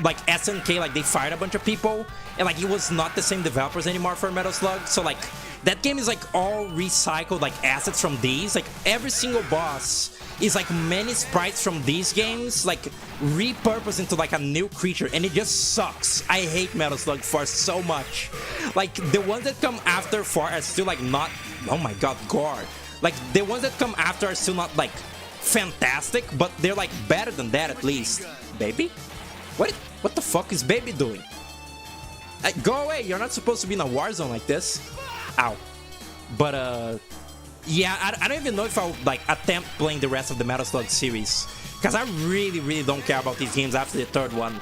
SNK, like, they fired a bunch of people, and, like, it was not the same developers anymore for Metal Slug, so, like, that game is, like, all recycled, like, assets from these. Like, every single boss is, like, many sprites from these games, like, repurposed into, like, a new creature, and it just sucks. I hate Metal Slug 4 so much. Like, the ones that come after 4 are still, like, not... Oh my god, gore. Like, the ones that come after are still not, like, fantastic, but they're, like, better than that at least. Baby? What the fuck is Baby doing? Go away, you're not supposed to be in a war zone like this. Ow. But, yeah, I don't even know if I'll, like, attempt playing the rest of the Metal Slug series, because I really don't care about these games after the third one.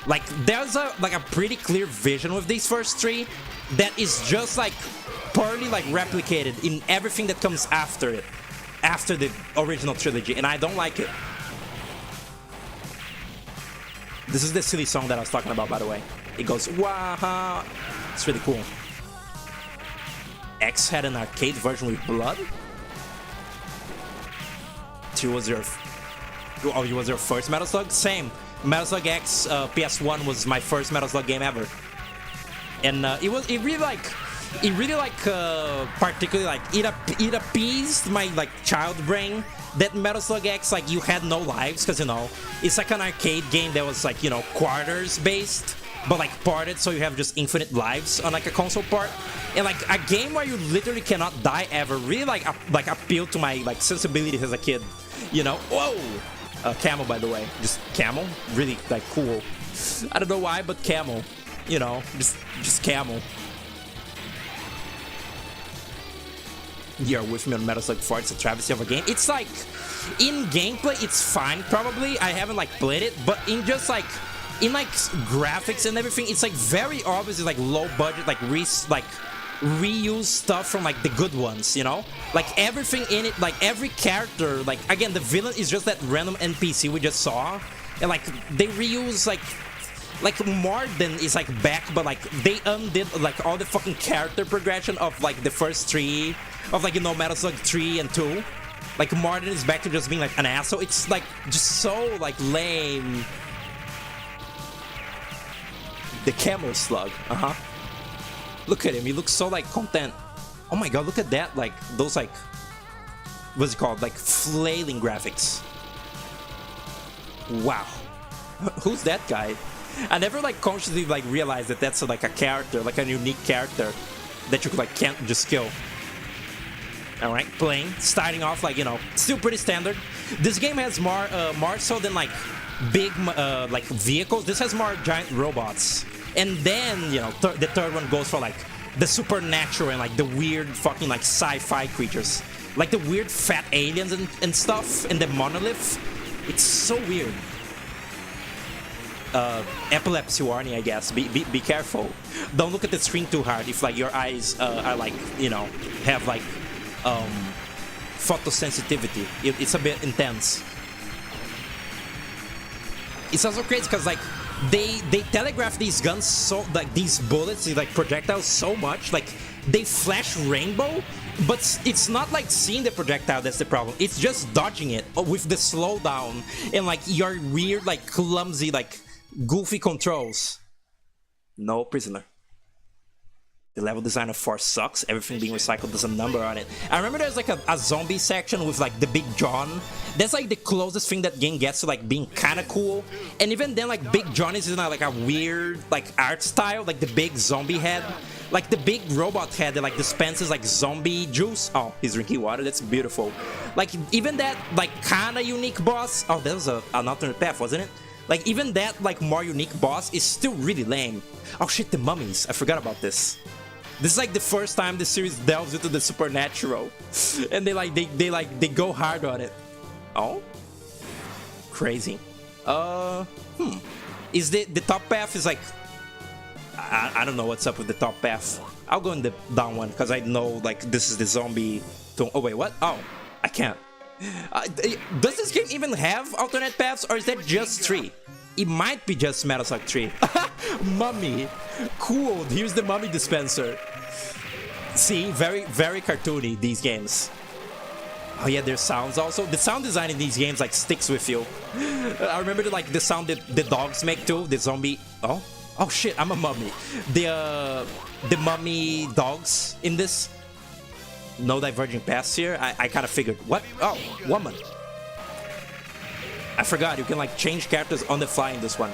Like, there's a pretty clear vision with these first three that is just, like, poorly, like, replicated in everything that comes after it, after the original trilogy, and I don't like it. This is the silly song that I was talking about, by the way. It goes, waha. It's really cool. X had an arcade version with blood? It was your first Metal Slug? Same. Metal Slug X PS1 was my first Metal Slug game ever. And it appeased my, like, child brain that Metal Slug X, like, you had no lives, because, you know, it's like an arcade game that was, like, you know, quarters based, but, like, ported so you have just infinite lives on, like, a console port. And, like, a game where you literally cannot die ever really, like appealed to my, like, sensibilities as a kid, you know? Whoa! Camel, by the way. Just camel. Really, like, cool. I don't know why, but camel. You know, just camel. You're with me on Metal Slug 4, it's a travesty of a game. It's like, in gameplay, it's fine, probably. I haven't, like, played it, but in just, like, in, like, graphics and everything, it's, like, very obviously, like, low budget, like, reuse stuff from, like, the good ones, you know? Like, everything in it, like, every character, like, again, the villain is just that random NPC we just saw, and, like, they reuse, like, Morden is, like, back, but, like, they undid, like, all the fucking character progression of, like, the first three, of, like, you know, Metal Slug 3 and 2. Like, Morden is back to just being, like, an asshole. It's, like, just so, like, lame. The Camel Slug, Look at him, he looks so, like, content. Oh my god, look at that, like, those, like, what's it called? Like, flailing graphics. Wow. Who's that guy? I never, like, consciously, like, realized that that's, like, a character, like, a unique character that you, like, can't just kill. Alright, playing, starting off, like, you know, still pretty standard. This game has more so than, like, big, like, vehicles. This has more giant robots. And then, you know, the third one goes for, like, the supernatural and, like, the weird fucking, like, sci-fi creatures. Like, the weird fat aliens and stuff, and the monolith. It's so weird. Epilepsy warning, I guess. Be careful. Don't look at the screen too hard if, like, your eyes are, like, you know, have, like, photosensitivity. It's a bit intense. It's also crazy because, like, they telegraph these guns so, like, these bullets, like, projectiles so much, like, they flash rainbow, but it's not, like, seeing the projectile that's the problem. It's just dodging it with the slowdown and, like, your weird, like, clumsy, like, goofy controls. No prisoner. The level design of 4 sucks. Everything being recycled, there's a number on it. I remember there's, like, a zombie section with, like, the Big John. That's, like, the closest thing that game gets to, like, being kind of cool. And even then, like, Big John is in, like, a weird, like, art style, like the big zombie head. Like the big robot head that like dispenses like zombie juice. Oh, he's drinking water. That's beautiful. Like even that like kind of unique boss. Oh, that was an alternate path, wasn't it? Like even that like more unique boss is still really lame. Oh shit, the mummies. I forgot about this. This is like the first time the series delves into the supernatural, and they go hard on it. Oh, crazy. Is the top path is like I don't know what's up with the top path. I'll go in the down one because I know like this is the zombie. Oh wait, what? Oh, I can't. Does this game even have alternate paths, or is that just 3? It might be just Metal Slug 3. Mummy, cool. Here's the mummy dispenser. See, very cartoony these games. Oh yeah, there's sounds also. The sound design in these games like sticks with you. I remember the sound that the dogs make too. The zombie. Oh shit, I'm a mummy. The mummy dogs in this. No diverging paths here. I kind of figured. What? Oh, woman. I forgot you can like change characters on the fly in this one.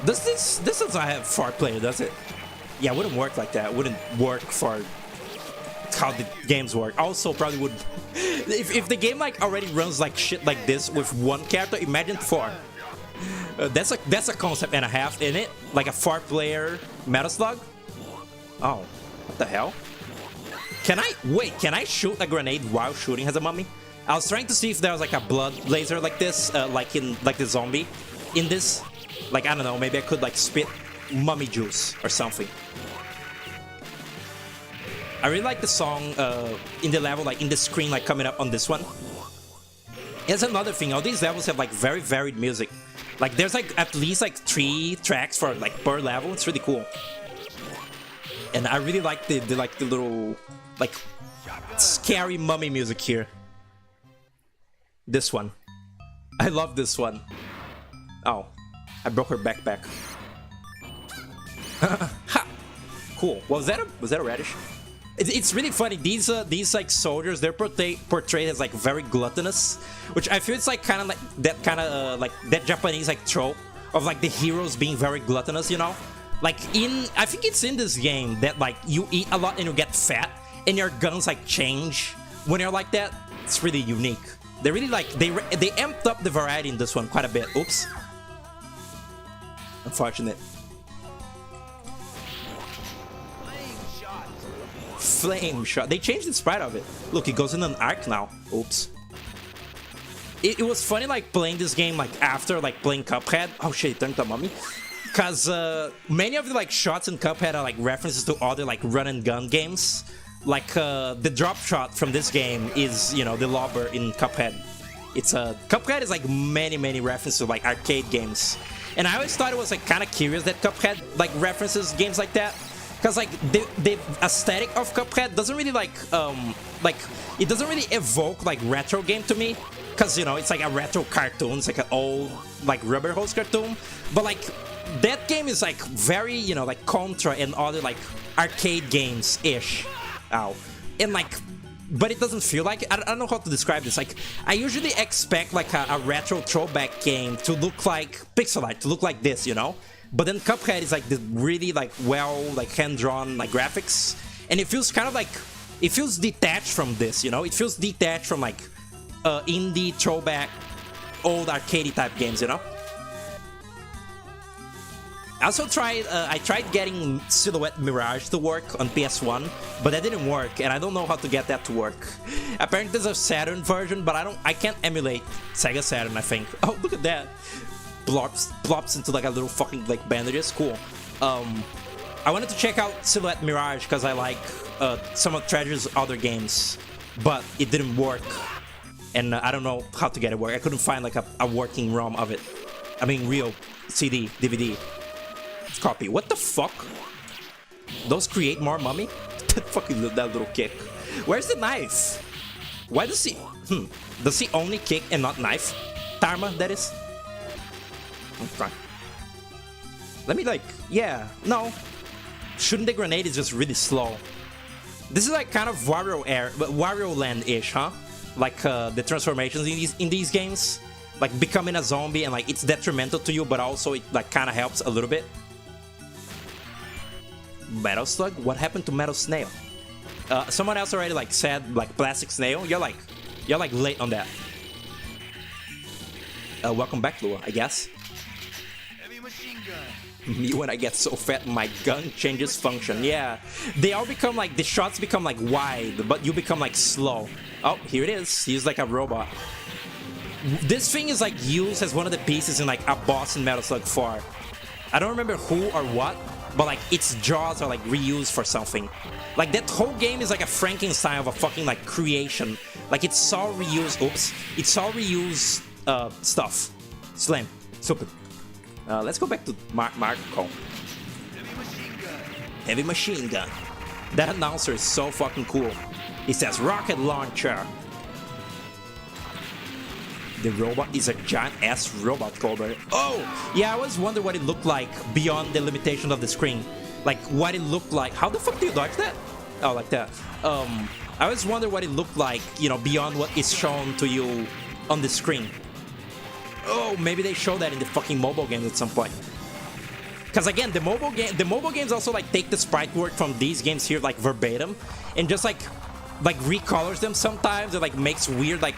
Does this doesn't have 4 player, does it? Yeah, it wouldn't work like that. It wouldn't work for how the games work. Also, probably would if the game like already runs like shit like this with 1 character. Imagine 4. That's a concept and a half in it. Like a 4-player Metal Slug. Oh, what the hell? Can I shoot a grenade while shooting as a mummy? I was trying to see if there was like a blood laser like this, like in like the zombie in this. Like I don't know, maybe I could like spit mummy juice or something. I really like the song in the level, like in the screen, like coming up on this one. Here's another thing, all these levels have like very varied music. Like there's like at least like 3 tracks for like per level. It's really cool. And I really like the little like scary mummy music here. This one. I love this one. Oh, I broke her backpack. Ha! Cool. Was that a radish? It's really funny. These like soldiers, they're portrayed as like very gluttonous, which I feel it's like kind of like that Japanese like trope of like the heroes being very gluttonous, you know? Like I think it's in this game that like you eat a lot and you get fat, and your guns like change when you're like that. It's really unique. They really like they amped up the variety in this one quite a bit. Oops. Unfortunate. Flame shot. They changed the sprite of it. Look, it goes in an arc now. Oops. It was funny like playing this game like after like playing Cuphead. Oh shit, it turned to mummy. Cause many of the like shots in Cuphead are like references to other like run and gun games. Like the drop shot from this game is, you know, the lobber in Cuphead. It's Cuphead is like many references to like arcade games. And I always thought it was like kind of curious that Cuphead like references games like that. Cause like the aesthetic of Cuphead doesn't really like it doesn't really evoke like retro game to me. Cause you know it's like a retro cartoon, it's like an old like rubber hose cartoon. But like that game is like very, you know, like Contra and other like arcade games ish. Ow. And like, but it doesn't feel like it. I don't know how to describe this. Like I usually expect like a retro throwback game to look like pixel art, to look like this, you know. But then Cuphead is like the really like well like hand-drawn like graphics, and it feels kind of like it feels detached from this, you know. It feels detached from like indie throwback old arcade type games, you know. I also tried getting Silhouette Mirage to work on PS1, but that didn't work, and I don't know how to get that to work. Apparently there's a Saturn version, but I can't emulate Sega Saturn, I think. Oh, look at that. Plops into like a little fucking like bandages. Cool. I wanted to check out Silhouette Mirage because I like some of Treasure's other games, but it didn't work, and I don't know how to get it work. I couldn't find like a working ROM of it. I mean, real CD, DVD. Let's copy. What the fuck? Those create more mummy? That fucking that little kick. Where's the knife? Why does he? Does he only kick and not knife? Tarma, that is. Okay. Let me like, yeah, no. Shooting the grenade is just really slow. This is like kind of Wario Land-ish, huh? Like the transformations in these games, like becoming a zombie and like it's detrimental to you, but also it like kind of helps a little bit. Metal Slug? What happened to Metal Snail? Someone else already like said like Plastic Snail. You're like late on that. Welcome back, Lua, I guess. Heavy machine gun. Me when I get so fat, my gun changes function. Yeah, they all become like, the shots become like wide, but you become like slow. Oh, here it is. He's like a robot. This thing is like used as one of the pieces in like a boss in Metal Slug 4. I don't remember who or what, but like its jaws are like reused for something. Like that whole game is like a Frankenstein of a fucking like creation. Like it's all reused. Oops, it's all reused stuff. Slam, stupid. Let's go back to Marco. Heavy machine gun. Heavy machine gun. That announcer is so fucking cool. It says rocket launcher. The robot is a giant-ass robot Cobra. Oh! Yeah, I always wondered what it looked like beyond the limitation of the screen. Like, what it looked like. How the fuck do you dodge that? Oh, like that. I always wonder what it looked like, you know, beyond what is shown to you on the screen. Oh, maybe they show that in the fucking mobile games at some point. Because again, the mobile games also like take the sprite work from these games here like verbatim and just like recolors them sometimes. It like makes weird like,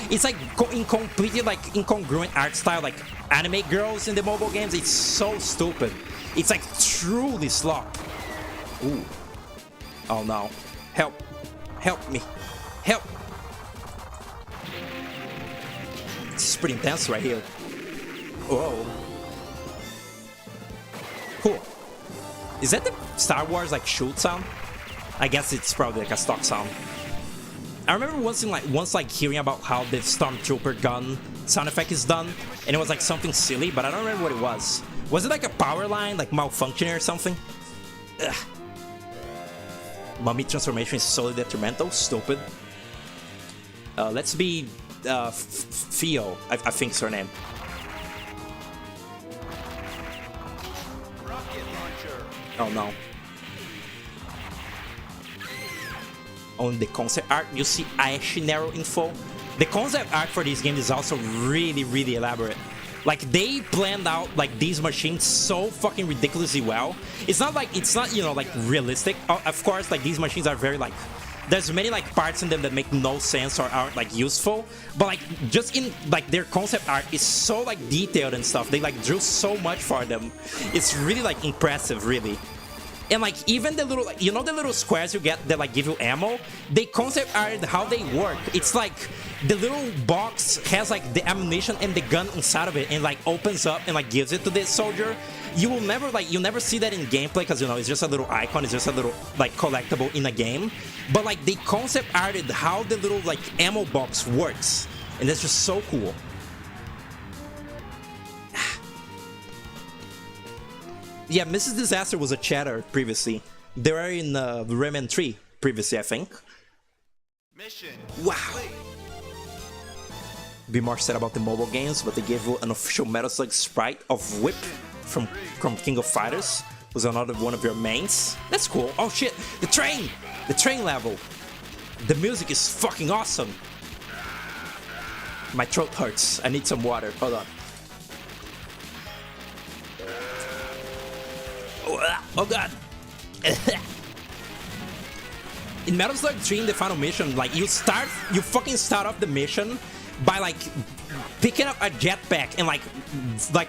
it's like completely like incongruent art style like anime girls in the mobile games. It's so stupid. It's like truly slop. Ooh. Oh no. Help. Help me. Help. This is pretty intense right here. Whoa. Cool. Is that the Star Wars like shoot sound? I guess it's probably like a stock sound. I remember once hearing about how the Stormtrooper gun sound effect is done, and it was like something silly, but I don't remember what it was. Was it like a power line, like malfunctioning or something? Ugh. Mummy transformation is solely detrimental. Stupid. Let's be Theo, I think is her name. Rocket launcher. Oh no. On the concept art, you see Aeshinero info. The concept art for this game is also really, really elaborate. Like, they planned out, like, these machines so fucking ridiculously well. It's not, you know, like, realistic. Of course, like, these machines are very, like, there's many, like, parts in them that make no sense or aren't, like, useful. But, like, just in, like, their concept art is so, like, detailed and stuff. They, like, drew so much for them. It's really, like, impressive, really. And like even the little, like, you know, the little squares you get that like give you ammo, they concept art how they work. It's like the little box has like the ammunition and the gun inside of it and like opens up and like gives it to the soldier. You will never like, you never see that in gameplay because, you know, it's just a little icon, it's just a little like collectible in a game. But like they concept arted how the little like ammo box works, and that's just so cool. Yeah, Mrs. Disaster was a chatter previously. They were in Rayman 3 previously, I think. Mission. Wow. complete. Be more said about the mobile games, but they gave you an official Metal Slug sprite of Whip from King of Fighters. Was another one of your mains. That's cool. Oh shit, the train! The train level. The music is fucking awesome. My throat hurts. I need some water. Hold on. Oh god. In Metal Slug 3 in the final mission, like you fucking start off the mission by like picking up a jetpack and like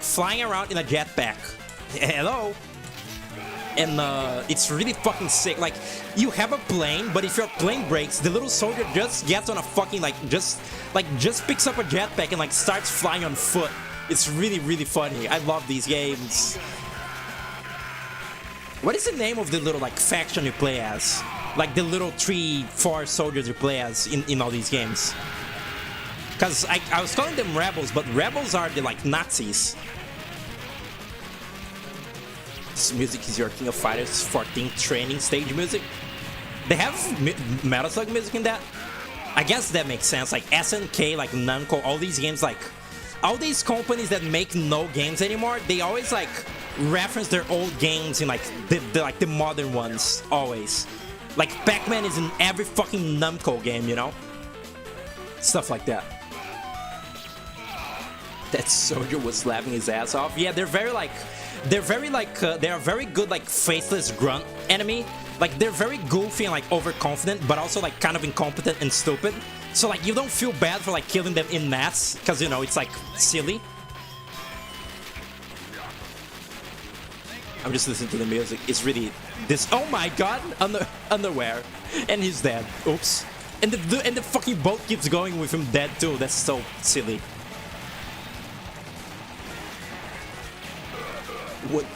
flying around in a jetpack. Hello. And it's really fucking sick. Like you have a plane, but if your plane breaks, the little soldier just gets on a fucking just picks up a jetpack and like starts flying on foot. It's really, really funny. I love these games. What is the name of the little like faction you play as? Like the little 3-4 soldiers you play as in all these games? Cause I was calling them rebels, but rebels are the like Nazis. This music is your King of Fighters 14 training stage music. They have Metal Slug music in that? I guess that makes sense. Like SNK, like Namco, all these games, like all these companies that make no games anymore, they always like reference their old games in like the modern ones, always. Like Pac-Man is in every fucking Namco game, you know? Stuff like that. That soldier was laughing his ass off. Yeah, they're very they are very good like faceless grunt enemy. Like they're very goofy and like overconfident, but also like kind of incompetent and stupid. So like you don't feel bad for like killing them in mass, because you know it's like silly. I'm just listening to the music. It's really this. Oh my god, underwear, and he's dead. Oops. And the fucking boat keeps going with him dead too. That's so silly.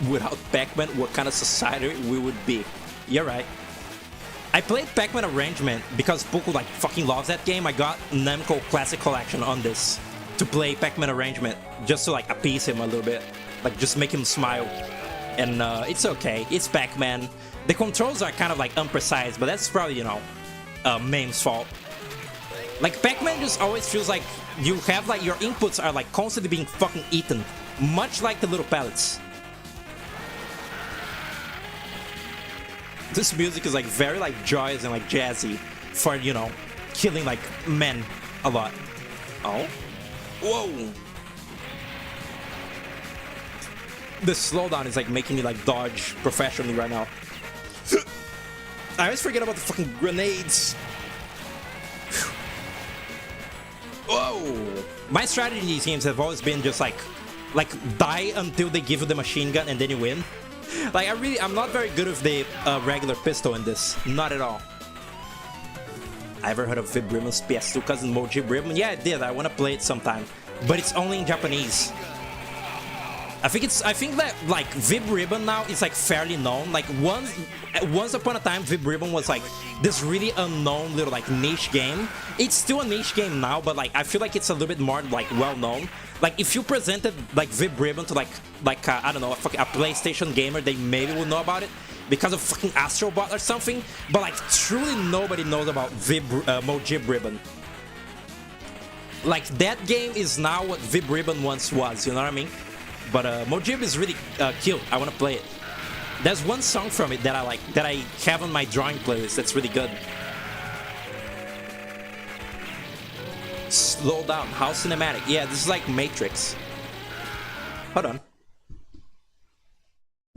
Without Pac-Man, what kind of society we would be? You're right. I played Pac-Man Arrangement because Puku like fucking loves that game. I got Namco Classic Collection on this to play Pac-Man Arrangement just to like appease him a little bit, like just make him smile. And it's okay. It's Pac-Man. The controls are kind of like imprecise, but that's probably, you know, MAME's fault. Like Pac-Man just always feels like you have like your inputs are like constantly being fucking eaten, much like the little pellets. This music is like very like joyous and like jazzy for, you know, killing like men a lot. Oh, whoa. The slowdown is like making me like dodge professionally right now. I always forget about the fucking grenades. Whoa! My strategy in these games have always been just like die until they give you the machine gun and then you win. Like I'm not very good with the regular pistol in this, not at all. I ever heard of Vib Ribbon's PS2 cousin Mojib Ribbon? Yeah, I did. I want to play it sometime, but it's only in Japanese. I think that like Vib Ribbon now is like fairly known. Like once upon a time, Vib Ribbon was like this really unknown little like niche game. It's still a niche game now, but like I feel like it's a little bit more like well known. Like if you presented like Vib Ribbon to like I don't know, a PlayStation gamer, they maybe would know about it because of fucking Astrobot or something. But like truly nobody knows about Mojib Ribbon. Like that game is now what Vib Ribbon once was. You know what I mean? But Mojib is really cute. I want to play it. There's one song from it that I like, that I have on my drawing playlist that's really good. Slow down. How cinematic. Yeah, this is like Matrix. Hold on. Did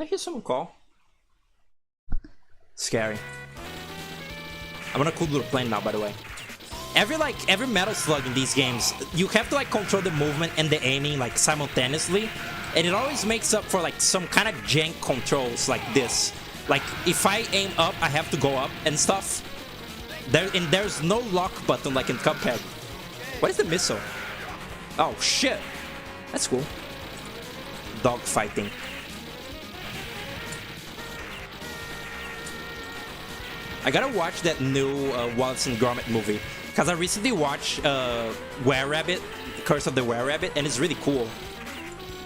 I hear someone call? Scary. I'm on a cool little plane now, by the way. Every Metal Slug in these games, you have to like control the movement and the aiming like simultaneously, and it always makes up for like some kind of jank controls like this. Like if I aim up, I have to go up and stuff. There's no lock button like in Cuphead. What is the missile? Oh shit, that's cool. Dog fighting. I gotta watch that new Wallace and Gromit movie. Because I recently watched Were-Rabbit, Curse of the Were-Rabbit, and it's really cool.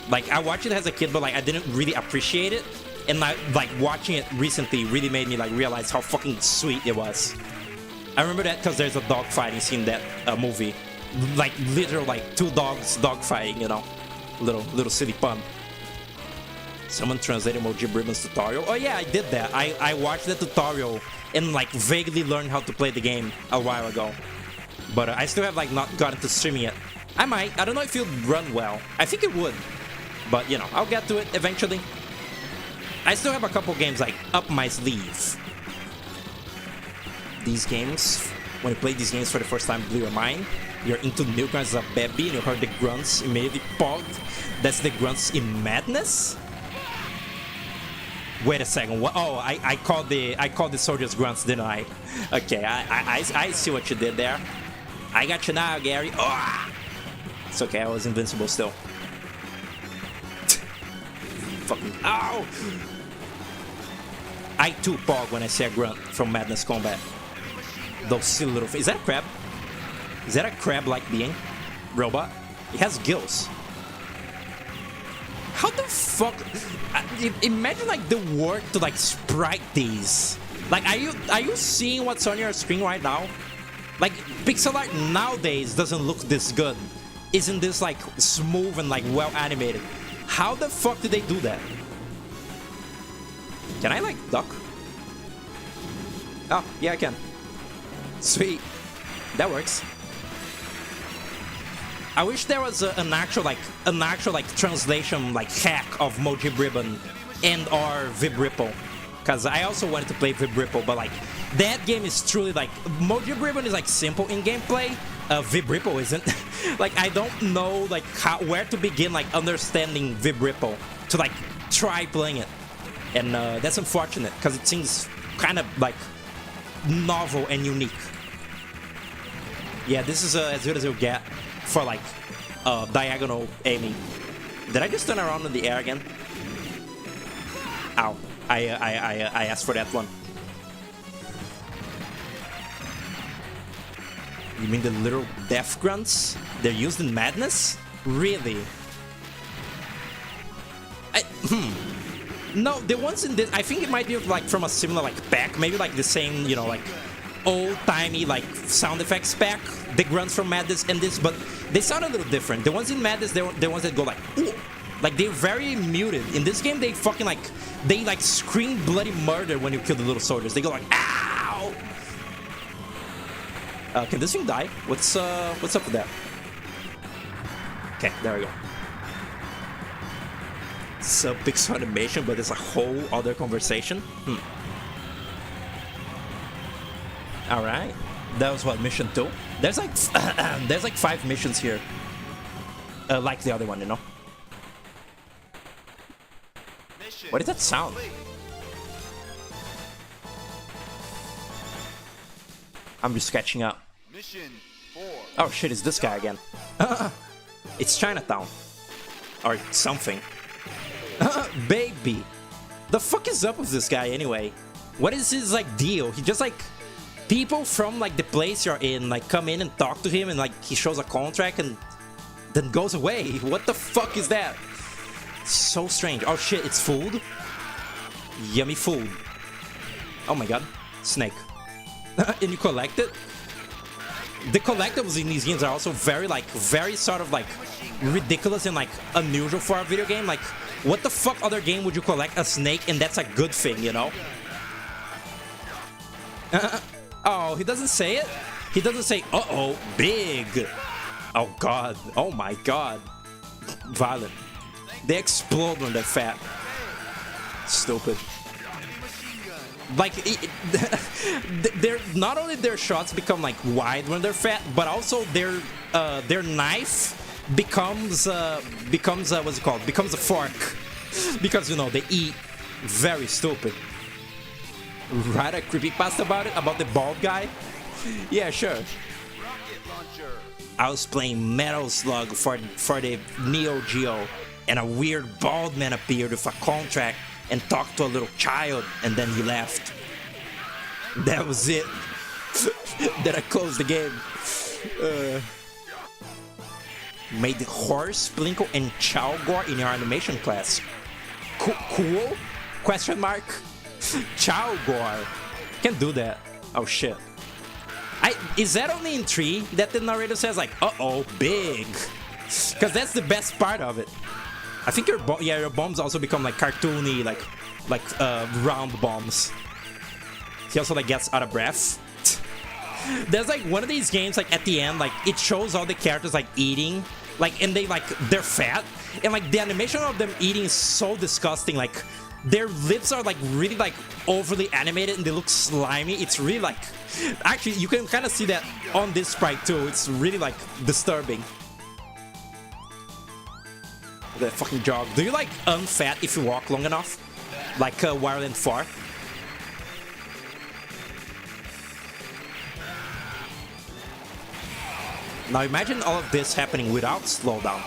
Like, I watched it as a kid, but like I didn't really appreciate it. And like watching it recently really made me like realize how fucking sweet it was. I remember that because there's a dog fighting scene in that movie. Like, literal like two dogs dog fighting, you know. Little silly pun. Someone translated Mojib Ribbon's tutorial. Oh yeah, I did that. I watched the tutorial and like vaguely learned how to play the game a while ago. But I still have like not gotten to streaming it. I might. I don't know if it would run well. I think it would. But you know, I'll get to it eventually. I still have a couple games like up my sleeve. These games, when you play these games for the first time, blew your mind. You're into Newgrounds as a baby and you heard the grunts immediately pogged. That's the grunts in madness? Wait a second. What? Oh, I called the soldiers grunts, didn't I? Okay, I see what you did there. I got you now, Gary. Oh! It's okay. I was invincible still. Fucking ow! I too pog when I see a grunt from Madness Combat. Those silly little. Is that a crab? Is that a crab-like being? Robot? It has gills. How the fuck? Imagine like the work to like sprite these. Like, are you seeing what's on your screen right now? Like, pixel art nowadays doesn't look this good. Isn't this like smooth and like well animated? How the fuck did they do that? Can I like duck? Oh yeah, I can. Sweet, that works. I wish there was an actual translation like hack of Mojib Ribbon and or Vib Ripple, because I also wanted to play Vib Ripple, but like that game is truly like Mojib Ribbon is like simple in gameplay. Vib Ripple isn't. Like I don't know like where to begin like understanding Vib Ripple to like try playing it, and that's unfortunate because it seems kind of like novel and unique. Yeah, this is as good as you'll get for like diagonal aiming. Did I just turn around in the air again? Ow! I asked for that one. You mean the little death grunts? They're used in Madness? Really? No, the ones in this, I think it might be like from a similar like pack, maybe like the same, you know, like old-timey like sound effects pack, the grunts from Madness and this, but they sound a little different. The ones in Madness, they're the ones that go like, ooh, like they're very muted. In this game, they fucking like, they like scream bloody murder when you kill the little soldiers. They go like, ow! Can this thing die? What's up with that? Okay, there we go. Sub-pixel animation, but it's a whole other conversation. Alright. That was what, mission 2? There's like there's like 5 missions here. Like the other one, you know? Mission What is that sound? complete. I'm just catching up. Mission 4. Oh shit, it's this guy again. It's Chinatown. Or something. Baby! The fuck is up with this guy anyway? What is his like deal? He just like people from like the place you're in like come in and talk to him and like he shows a contract and then goes away. What the fuck is that? So strange. Oh shit, it's food? Yummy food. Oh my god. Snake. And you collect it? The collectibles in these games are also very sort of like ridiculous and like unusual for a video game. Like, what the fuck other game would you collect a snake and that's a good thing, you know? Oh, he doesn't say it? He doesn't say, uh-oh, big. Oh god, oh my god. Violent. They explode when they're fat. Stupid. Like, they're not only their shots become like wide when they're fat, but also their knife becomes what's it called? Becomes a fork, because you know they eat. Very stupid. Write a creepypasta about it, about the bald guy. Yeah, sure. Rocket launcher. I was playing Metal Slug for the Neo Geo, and a weird bald man appeared with a contract and talked to a little child, and then he left. That was it. Then I closed the game. Made the horse, Plinko, and Chowgor in your animation class. Cool? Question mark? Chowgor. Can't do that. Oh shit. Is that only in 3 that the narrator says like, uh-oh, big? Because that's the best part of it. I think your bombs also become like cartoony, like round bombs. He also like gets out of breath. There's like one of these games like at the end, like it shows all the characters like eating, like, and they're fat, and like the animation of them eating is so disgusting. Like their lips are like really like overly animated and they look slimy. It's really like, actually you can kind of see that on this sprite too. It's really like disturbing. The fucking jog. Do you like unfat if you walk long enough? Like Wireland 4? Now imagine all of this happening without slowdown.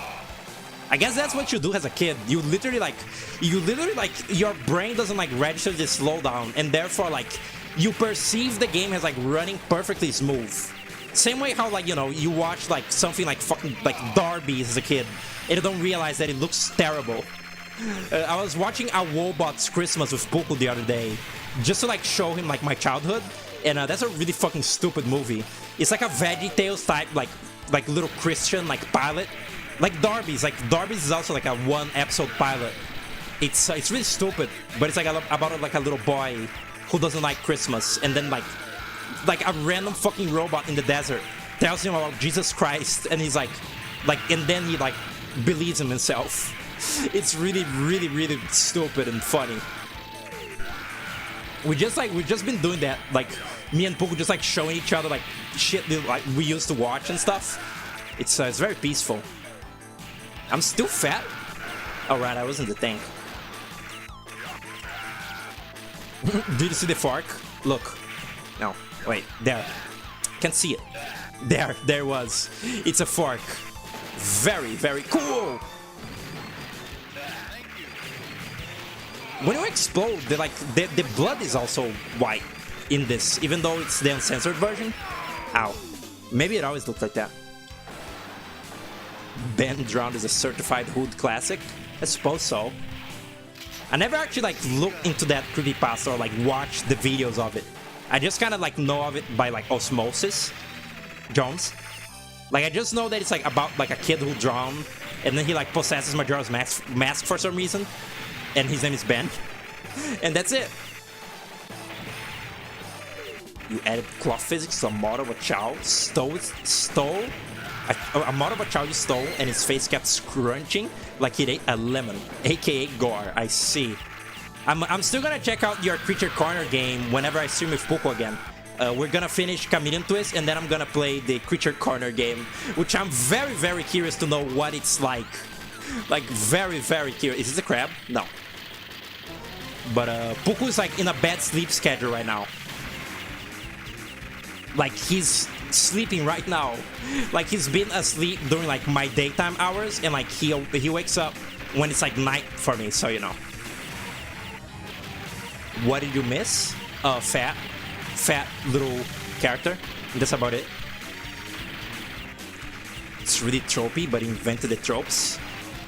I guess that's what you do as a kid. You literally like, your brain doesn't like register this slowdown, and therefore like, you perceive the game as like running perfectly smooth. Same way how like, you know, you watch like something like fucking like Darby as a kid, and you don't realize that it looks terrible. I was watching a Wobot's Christmas with Puku the other day, just to like show him like my childhood, and that's a really fucking stupid movie. It's like a VeggieTales type like little Christian like pilot, like Darby's. Like Darby's is also like a 1 episode pilot. It's really stupid, but it's like about like a little boy who doesn't like Christmas, and then like a random fucking robot in the desert tells him about Jesus Christ, and he's like, Like, and then he like believes in himself. It's really, really, really stupid and funny. We've just been doing that, like me and Puku just like showing each other like shit that, like we used to watch and stuff. It's very peaceful. I'm still fat. Oh right, I was in the tank. Did you see the fork? Look. No, wait, there. Can't see it. There it was. It's a fork. Very, very cool. When you explode, the blood is also white in this, even though it's the uncensored version. Ow. Maybe it always looked like that. Ben Drowned is a certified hood classic? I suppose so. I never actually like looked into that creepypasta or like watched the videos of it. I just kind of like know of it by like osmosis. Jones. Like I just know that it's like about like a kid who drowned and then he like possesses Majora's mask for some reason. And his name is Ben. And that's it. You added cloth physics to a model of a child. Stole a model of a child you stole, and his face kept scrunching like he ate a lemon, aka Gore. I see. I'm still gonna check out your Creature Corner game whenever I stream with Poco again. We're gonna finish Chameleon Twist, and then I'm gonna play the Creature Corner game, which I'm very, very curious to know what it's like. Like, very, very curious. Is this a crab? No. But Puku is like in a bad sleep schedule right now. Like he's sleeping right now. Like he's been asleep during like my daytime hours, and like he wakes up when it's like night for me. So you know. What did you miss? Fat little character. That's about it. It's really tropey, but he invented the tropes.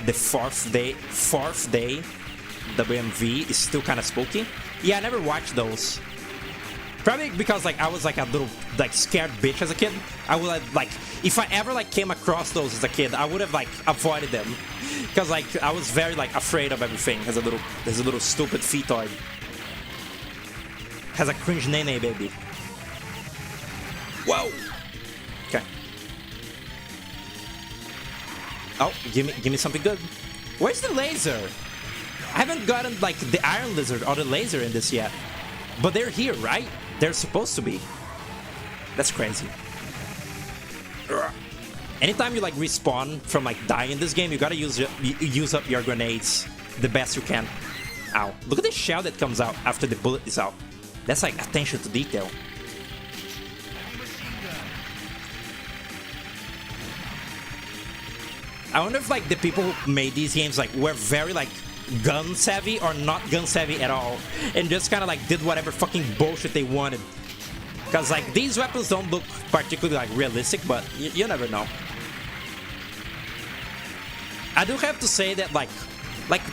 The fourth day WMV is still kind of spooky. Yeah, I never watched those. Probably because like I was like a little like scared bitch as a kid. I would have, like if I ever like came across those as a kid, I would have like avoided them because like I was very like afraid of everything. As a little stupid fetoid. Has a cringe nene baby. Whoa. Okay. Oh, give me something good. Where's the laser? I haven't gotten like the Iron Lizard or the laser in this yet. But they're here, right? They're supposed to be. That's crazy. Ugh. Anytime you like respawn from like dying in this game, you gotta use up your grenades the best you can. Ow. Look at the shell that comes out after the bullet is out. That's like attention to detail. I wonder if like the people who made these games like were very like gun savvy or not gun savvy at all, and just kind of like did whatever fucking bullshit they wanted. Cause like these weapons don't look particularly like realistic, but you never know. I do have to say that like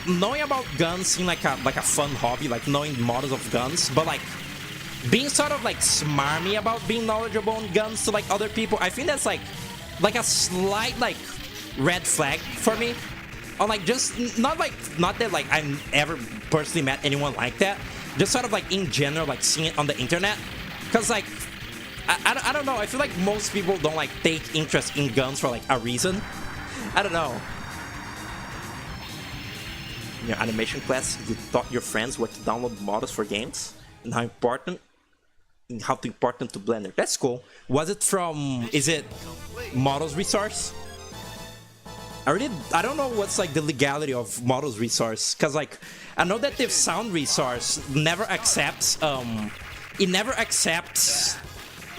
knowing about guns seems like a fun hobby, like knowing models of guns, but like being sort of like smarmy about being knowledgeable on guns to like other people, I think that's like a slight like red flag for me. Or like just not that like I've ever personally met anyone like that, just sort of like in general like seeing it on the internet, because like I don't know, I feel like most people don't like take interest in guns for like a reason. I don't know. In your animation class, you taught your friends where to download models for games and how important to Blender. That's cool. Was it from, is it Models Resource? I don't know what's like the legality of Models Resource, because like I know that the Sound Resource never accepts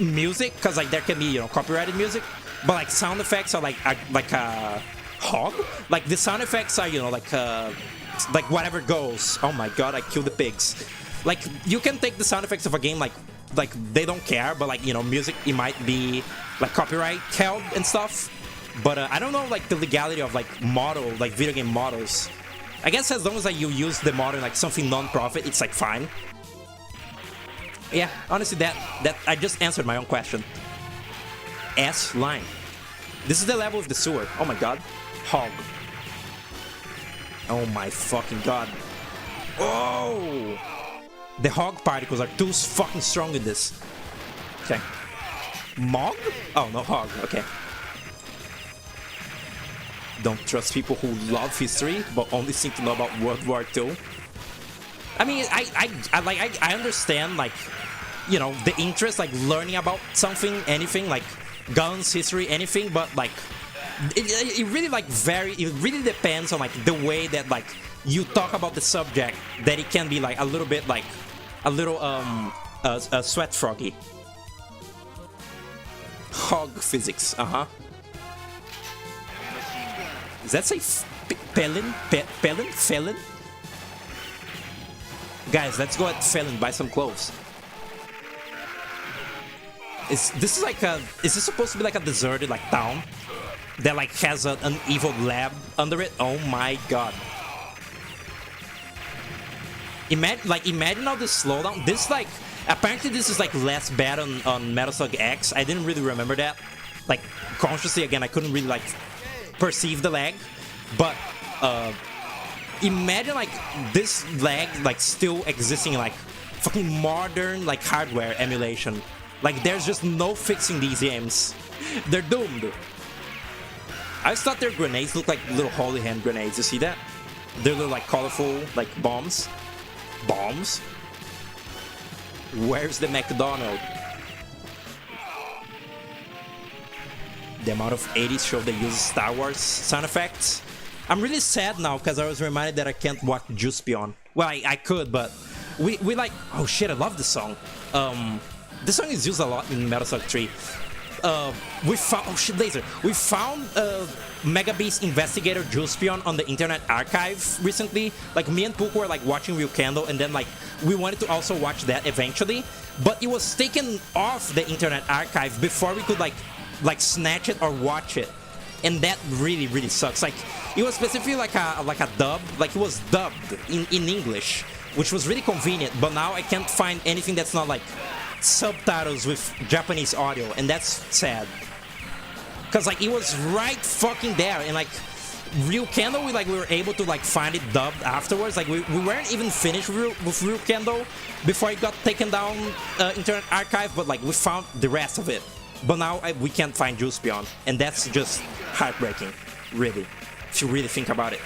music, because like there can be, you know, copyrighted music, but like sound effects are like a hog. Like the sound effects are, you know, like whatever goes. Oh my god, I killed the pigs. Like you can take the sound effects of a game like they don't care, but like, you know, music, it might be like copyright held and stuff. But I don't know like the legality of like video game models. I guess as long as like you use the model in like something non-profit, it's like fine. Yeah, honestly, that I just answered my own question. S line. This is the level of the sewer. Oh my god. Hog. Oh my fucking god. Oh! The hog particles are too fucking strong in this. Okay. Mog? Oh, no, hog. Okay. don't trust people who love history but only seem to know about World War II. I mean, I understand, like, you know, the interest, like learning about something, anything, like guns, history, anything, but like it really like it really depends on like the way that like you talk about the subject, that it can be like a little bit like a little sweat froggy. Hog physics, Does that say Felon? Felon? Guys, let's go at Felon, buy some clothes. Is this supposed to be like a deserted like town that like has an evil lab under it? Oh my god. Imagine all this slowdown. This like apparently this is like less bad on Metal Slug X. I didn't really remember that. Like consciously again, I couldn't really like perceive the lag. But imagine like this lag like still existing in like fucking modern like hardware emulation. Like there's just no fixing these games. They're doomed. I just thought their grenades looked like little holy hand grenades. You see that? They're little like colorful like bombs. Bombs? Where's the McDonald's? The amount of 80s show that uses Star Wars sound effects. I'm really sad now because I was reminded that I can't watch Juice Beyond. Well, I could, but we like. Oh shit! I love this song. This song is used a lot in Metal Slug 3. We found laser. We found Mega Beast Investigator Juice Beyond on the Internet Archive recently. Like me and Pook were like watching Real Candle, and then like we wanted to also watch that eventually, but it was taken off the Internet Archive before we could like snatch it or watch it. And that really sucks. Like it was specifically like a dub, like it was dubbed in English, which was really convenient. But now I can't find anything that's not like subtitles with Japanese audio, and that's sad. Cause like it was right fucking there, and like Real Candle, we were able to like find it dubbed afterwards. Like we weren't even finished with Real Candle before it got taken down Internet Archive, but like we found the rest of it. But now we can't find Juice Beyond, and that's just heartbreaking, really, if you really think about it.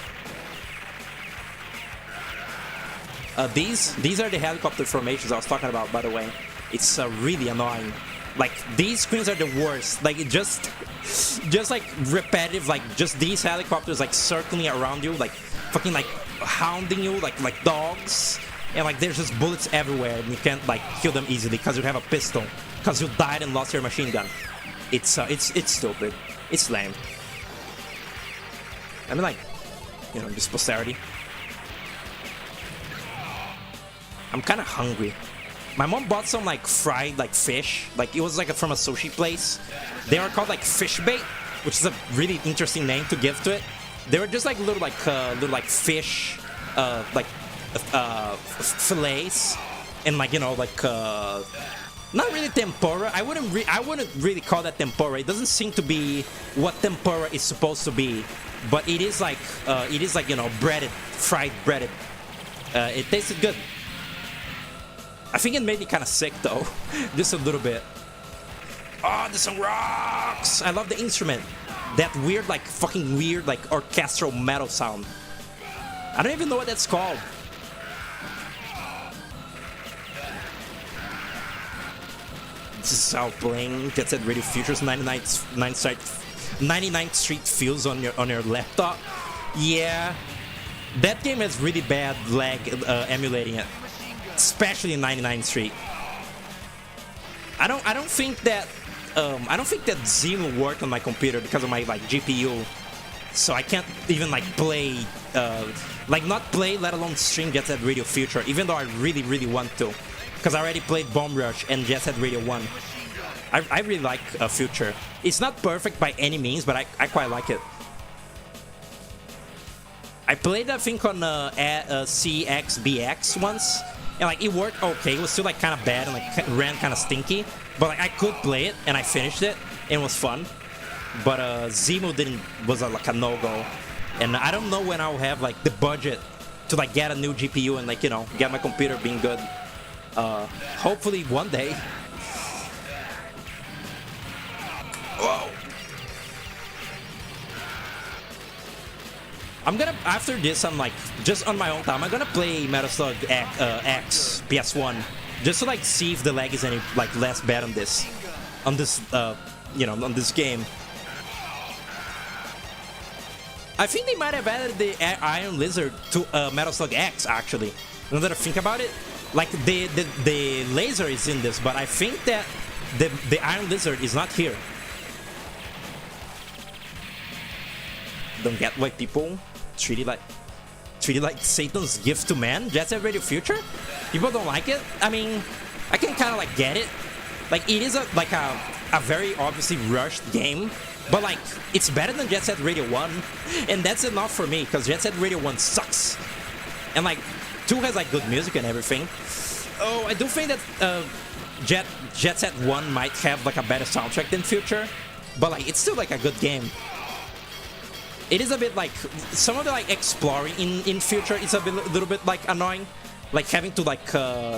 These are the helicopter formations I was talking about, by the way. It's really annoying. Like these screens are the worst. Like it just like repetitive. Like just these helicopters like circling around you, like fucking like hounding you, like dogs. And like there's just bullets everywhere, and you can't like kill them easily because you have a pistol. Because you died and lost your machine gun. It's stupid. It's lame. I mean, like, you know, just posterity. I'm kind of hungry. My mom bought some like fried like fish. Like it was like from a sushi place. They are called like fish bait, which is a really interesting name to give to it. They were just like little fish, fillets, and like, you know, like not really tempura. I wouldn't really call that tempura. It doesn't seem to be what tempura is supposed to be, but it is like you know, fried breaded. It tasted good. I think it made me kind of sick though, just a little bit. Oh, this song rocks! I love the instrument. That weird, like fucking weird, like orchestral metal sound. I don't even know what that's called. This is how playing Jet Set Radio Futures 99th Street feels on your laptop. Yeah, that game has really bad lag emulating it, especially in 99th Street. I don't think that Zemo worked on my computer because of my like GPU, so I can't even like play, not play, let alone stream Jet Set Radio Future, even though I really want to. Because I already played Bomb Rush and Jet Set Radio 1. I really like Future. It's not perfect by any means, but I quite like it. I played, I think, on CXBX once, and like it worked okay. It was still like kind of bad and like ran kind of stinky, but like I could play it and I finished it and it was fun. But Zemo was like a no-go, and I don't know when I'll have like the budget to like get a new GPU and like, you know, get my computer being good. Hopefully one day. Whoa. I'm gonna, after this, I'm like, just on my own time, I'm gonna play Metal Slug X PS1 just to like see if the lag is any like less bad on this, you know, on this game. I think they might have added the Iron Lizard to Metal Slug X actually. Now that I think about it, like the laser is in this, but I think that the Iron Lizard is not here. Don't get why people treat it like Satan's gift to man. Jet Set Radio Future. People don't like it. I mean, I can kind of like get it. Like it is a very obviously rushed game, but like it's better than Jet Set Radio 1, and that's enough for me because Jet Set Radio 1 sucks, and like 2 has like good music and everything. Oh, I do think that Jet Set 1 might have like a better soundtrack than Future, but like it's still like a good game. It is a bit like some of the like exploring in Future is a little bit like annoying, like having to like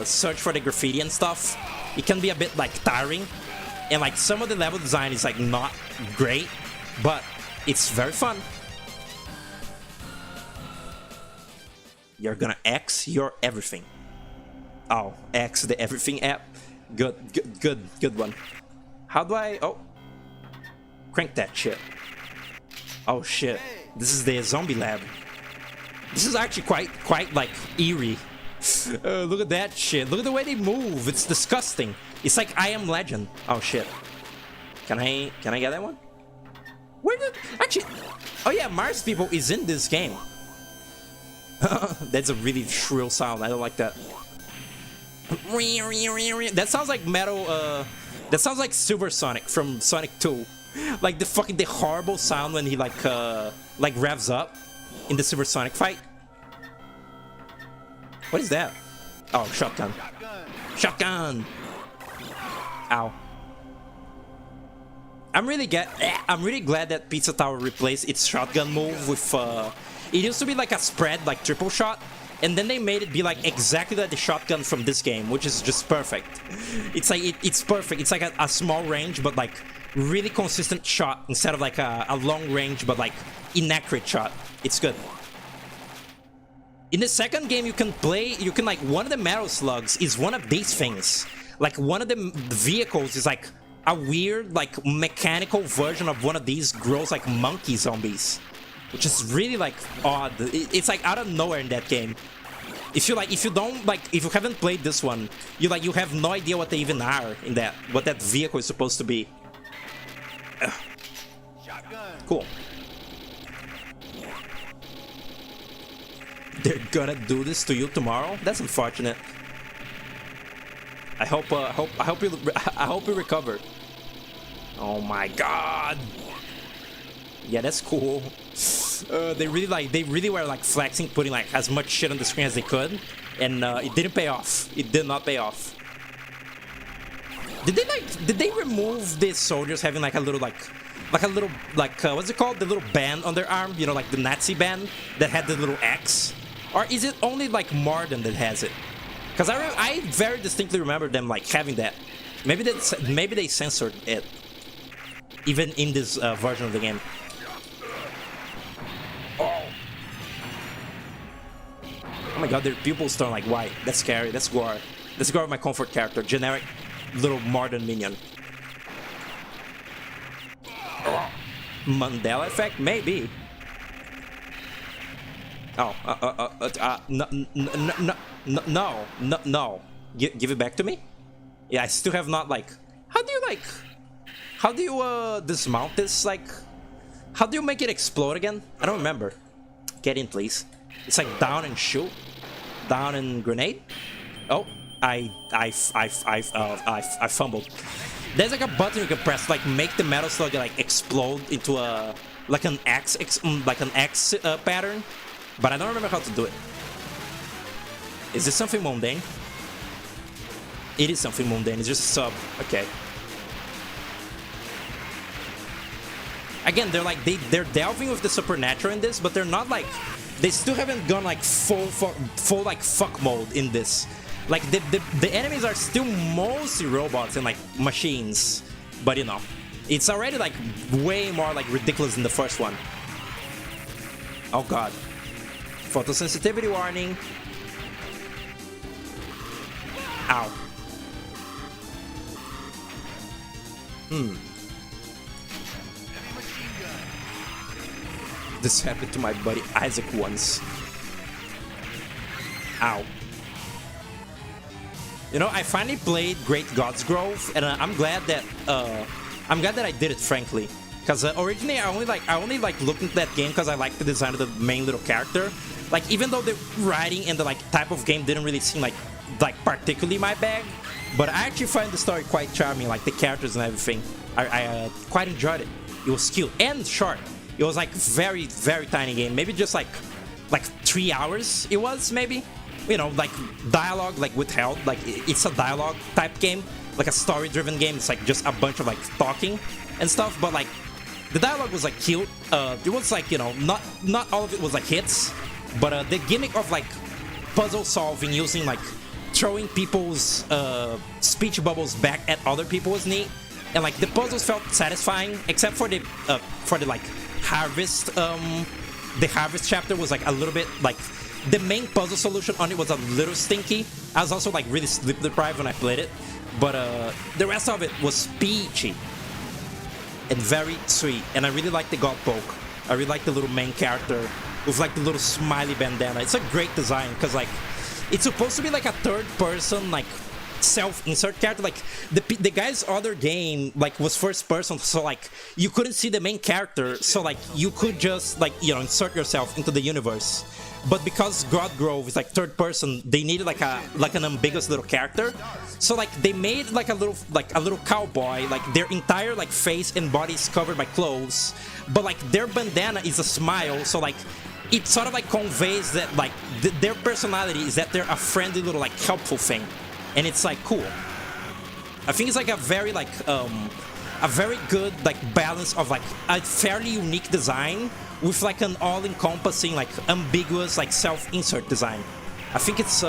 search for the graffiti and stuff. It can be a bit like tiring, and like some of the level design is like not great, but it's very fun. You're gonna X your everything. Oh, X the everything app. Good one. How do I? Oh, crank that shit. Oh shit, this is the zombie lab. This is actually quite like eerie. Look at that shit. Look at the way they move. It's disgusting. It's like I Am Legend. Oh shit. Can I get that one? Where did actually? Oh yeah, Mars People is in this game. That's a really shrill sound. I don't like that. That sounds like metal. That sounds like Silver Sonic from Sonic 2. Like the horrible sound when he like revs up in the Super Sonic fight. What is that? Oh, shotgun. Shotgun. Ow. I'm really glad that Pizza Tower replaced its shotgun move with it used to be like a spread, like triple shot, and then they made it be like exactly like the shotgun from this game, which is just perfect. It's like it's perfect. It's like a small range, but like really consistent shot instead of like a long range, but like inaccurate shot. It's good. In the second game, you can like one of the Metal Slugs is one of these things. Like one of the vehicles is like a weird like mechanical version of one of these gross like monkey zombies, which is really like odd. It's like out of nowhere in that game. If you haven't played this one, you have no idea what they even are in that, what that vehicle is supposed to be. Ugh. Cool. They're gonna do this to you tomorrow? That's unfortunate. I hope you recover. Oh my god. Yeah, that's cool. They really were like flexing, putting like as much shit on the screen as they could, and it didn't pay off. It did not pay off. Did they remove the soldiers having like a little what's it called? The little band on their arm, you know, like the Nazi band that had the little X? Or is it only like Marden that has it? Because I very distinctly remember them like having that. Maybe they censored it, even in this version of the game. Oh my god, their pupils turn like white. That's scary. That's gore. That's gore of my comfort character. Generic little Marden minion. Mandela effect? Maybe. Oh, no. Give it back to me? Yeah, I still have not like... How do you dismount this, like... How do you make it explode again? I don't remember. Get in, please. It's like down and shoot. Down and grenade. Oh, I fumbled. There's like a button you can press, like make the Metal Slug like explode into a like an X pattern, but I don't remember how to do it. Is this something mundane? It is something mundane. It's just a sub. Okay. Again, they're delving with the supernatural in this, but they're not like, they still haven't gone like full like fuck mode in this. Like the enemies are still mostly robots and like machines, but you know, it's already like way more like ridiculous than the first one. Oh god. Photosensitivity warning. Ow. This happened to my buddy Isaac once. Ow. You know, I finally played Great Gods Grove, and I'm glad that I did it, frankly. Because originally I only looked into that game because I liked the design of the main little character. Like, even though the writing and the type of game didn't really seem like particularly my bag, but I actually find the story quite charming, like the characters and everything. I quite enjoyed it. It was cute and short. It was like very, very tiny game. Maybe just like 3 hours. It was maybe, you know, like dialogue like withheld. Like it's a dialogue type game, like a story-driven game. It's like just a bunch of like talking and stuff. But like the dialogue was like cute. It was like, you know, not all of it was like hits, but the gimmick of like puzzle solving using like throwing people's speech bubbles back at other people was neat. And like the puzzles felt satisfying, except for the like harvest. The harvest chapter was like a little bit like the main puzzle solution on it was a little stinky. I was also like really sleep deprived when I played it, but the rest of it was peachy and very sweet. And I really like the god poke. I really like the little main character with like the little smiley bandana. It's a great design because like it's supposed to be like a third person like self-insert character. Like the guy's other game like was first person, so like you couldn't see the main character, so like you could just like, you know, insert yourself into the universe. But because God Grove is like third person, they needed like an ambiguous little character. So like they made like a little cowboy, like their entire like face and body is covered by clothes, but like their bandana is a smile, so like it sort of like conveys that like their personality is that they're a friendly little like helpful thing. And it's like cool. I think it's like a very good like balance of like a fairly unique design with like an all-encompassing like ambiguous like self-insert design. I think it's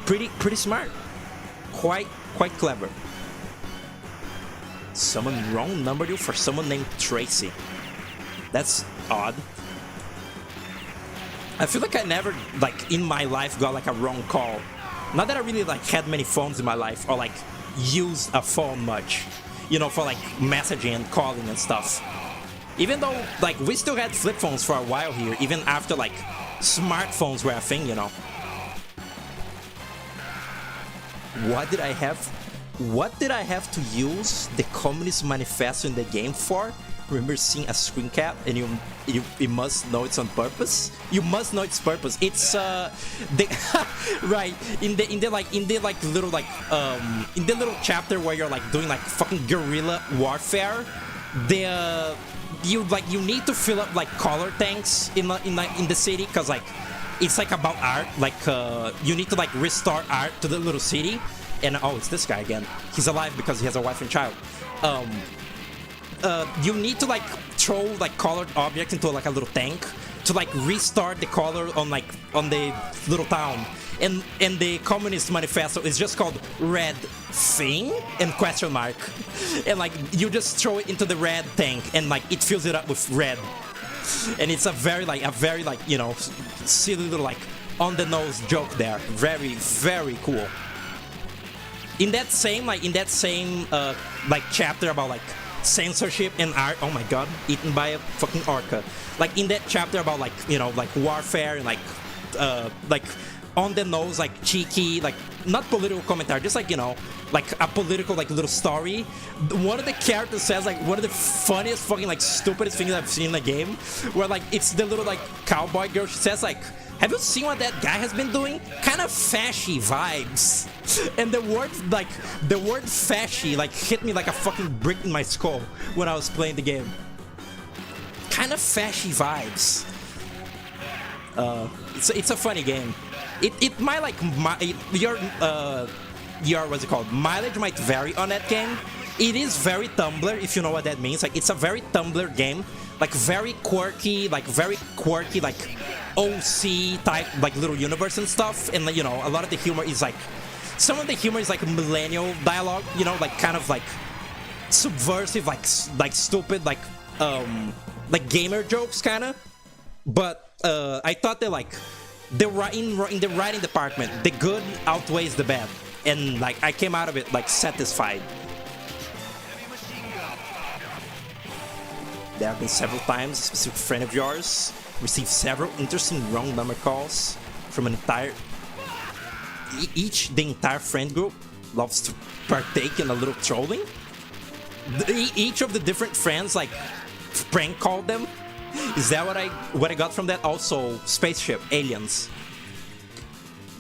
pretty smart, quite clever. Someone wrong numbered you for someone named Tracy. That's odd. I feel like I never like in my life got like a wrong call. Not that I really like had many phones in my life or like used a phone much, you know, for like messaging and calling and stuff. Even though like we still had flip phones for a while here, even after like smartphones were a thing, you know. What did I have to use the Communist Manifesto in the game for? Remember seeing a screen cap and you must know it's on purpose. You must know its purpose. It's right in the little chapter where you're like doing like fucking guerrilla warfare. You need to fill up like color tanks in the city, because like it's like about art. Like you need to like restore art to the little city. And oh, it's this guy again. He's alive because he has a wife and child. You need to like throw like colored objects into like a little tank to like restart the color on the little town. And the Communist Manifesto is just called Red Thing and question mark. And like you just throw it into the red tank and like it fills it up with red. And it's a very you know, silly little like on the nose joke there. Very, very cool. In that same like chapter about like censorship and art, oh my god, eaten by a fucking orca. Like in that chapter about like, you know, like warfare and like on the nose, like cheeky, like not political commentary, just like, you know, like a political like little story. One of the characters says like one of the funniest fucking like stupidest things I've seen in the game, where like it's the little like cowboy girl. She says like, have you seen what that guy has been doing? Kind of fashy vibes. And the word fashy like hit me like a fucking brick in my skull when I was playing the game. Kind of fashy vibes. It's a funny game. It might like your what's it called? Mileage might vary on that game. It is very Tumblr, if you know what that means. Like it's a very Tumblr game, like very quirky, like OC type like little universe and stuff. And you know, a lot of the humor is like, some of the humor is like millennial dialogue, you know, like kind of like subversive, like stupid, like gamer jokes kind of. But I thought that like in the writing department, the good outweighs the bad, and like I came out of it like satisfied. Heavy machine gun. There have been several times a specific friend of yours received several interesting wrong number calls from an entire the entire friend group loves to partake in a little trolling. Each of the different friends like prank called them. Is that what I got from that? Also, spaceship aliens.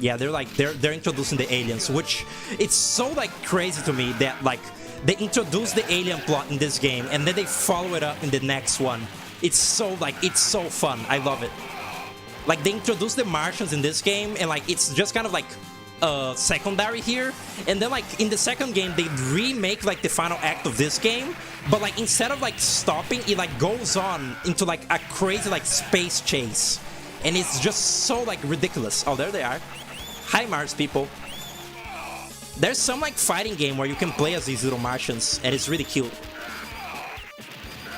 Yeah, they're introducing the aliens, which it's so like crazy to me that like they introduce the alien plot in this game and then they follow it up in the next one. It's so fun. I love it. Like they introduce the Martians in this game and like it's just kind of like secondary here, and then like in the second game they remake like the final act of this game, but like instead of like stopping, it like goes on into like a crazy like space chase, and it's just so like ridiculous. Oh, there they are. Hi, Mars people. There's some like fighting game where you can play as these little Martians, and it's really cute.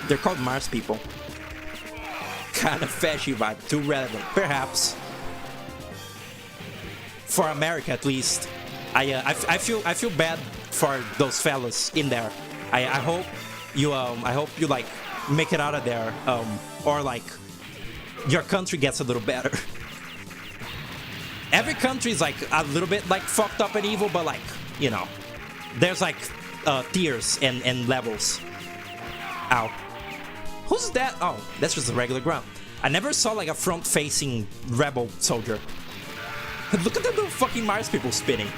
They're called Mars people. Kind of fashy vibe, too relevant, perhaps. For America, at least, I feel bad for those fellas in there. I hope you like make it out of there, or like your country gets a little better. Every country is like a little bit like fucked up and evil, but like you know, there's like tiers and levels. Ow. Who's that? Oh, that's just a regular grunt. I never saw like a front-facing rebel soldier. Look at the little fucking Mars people spinning.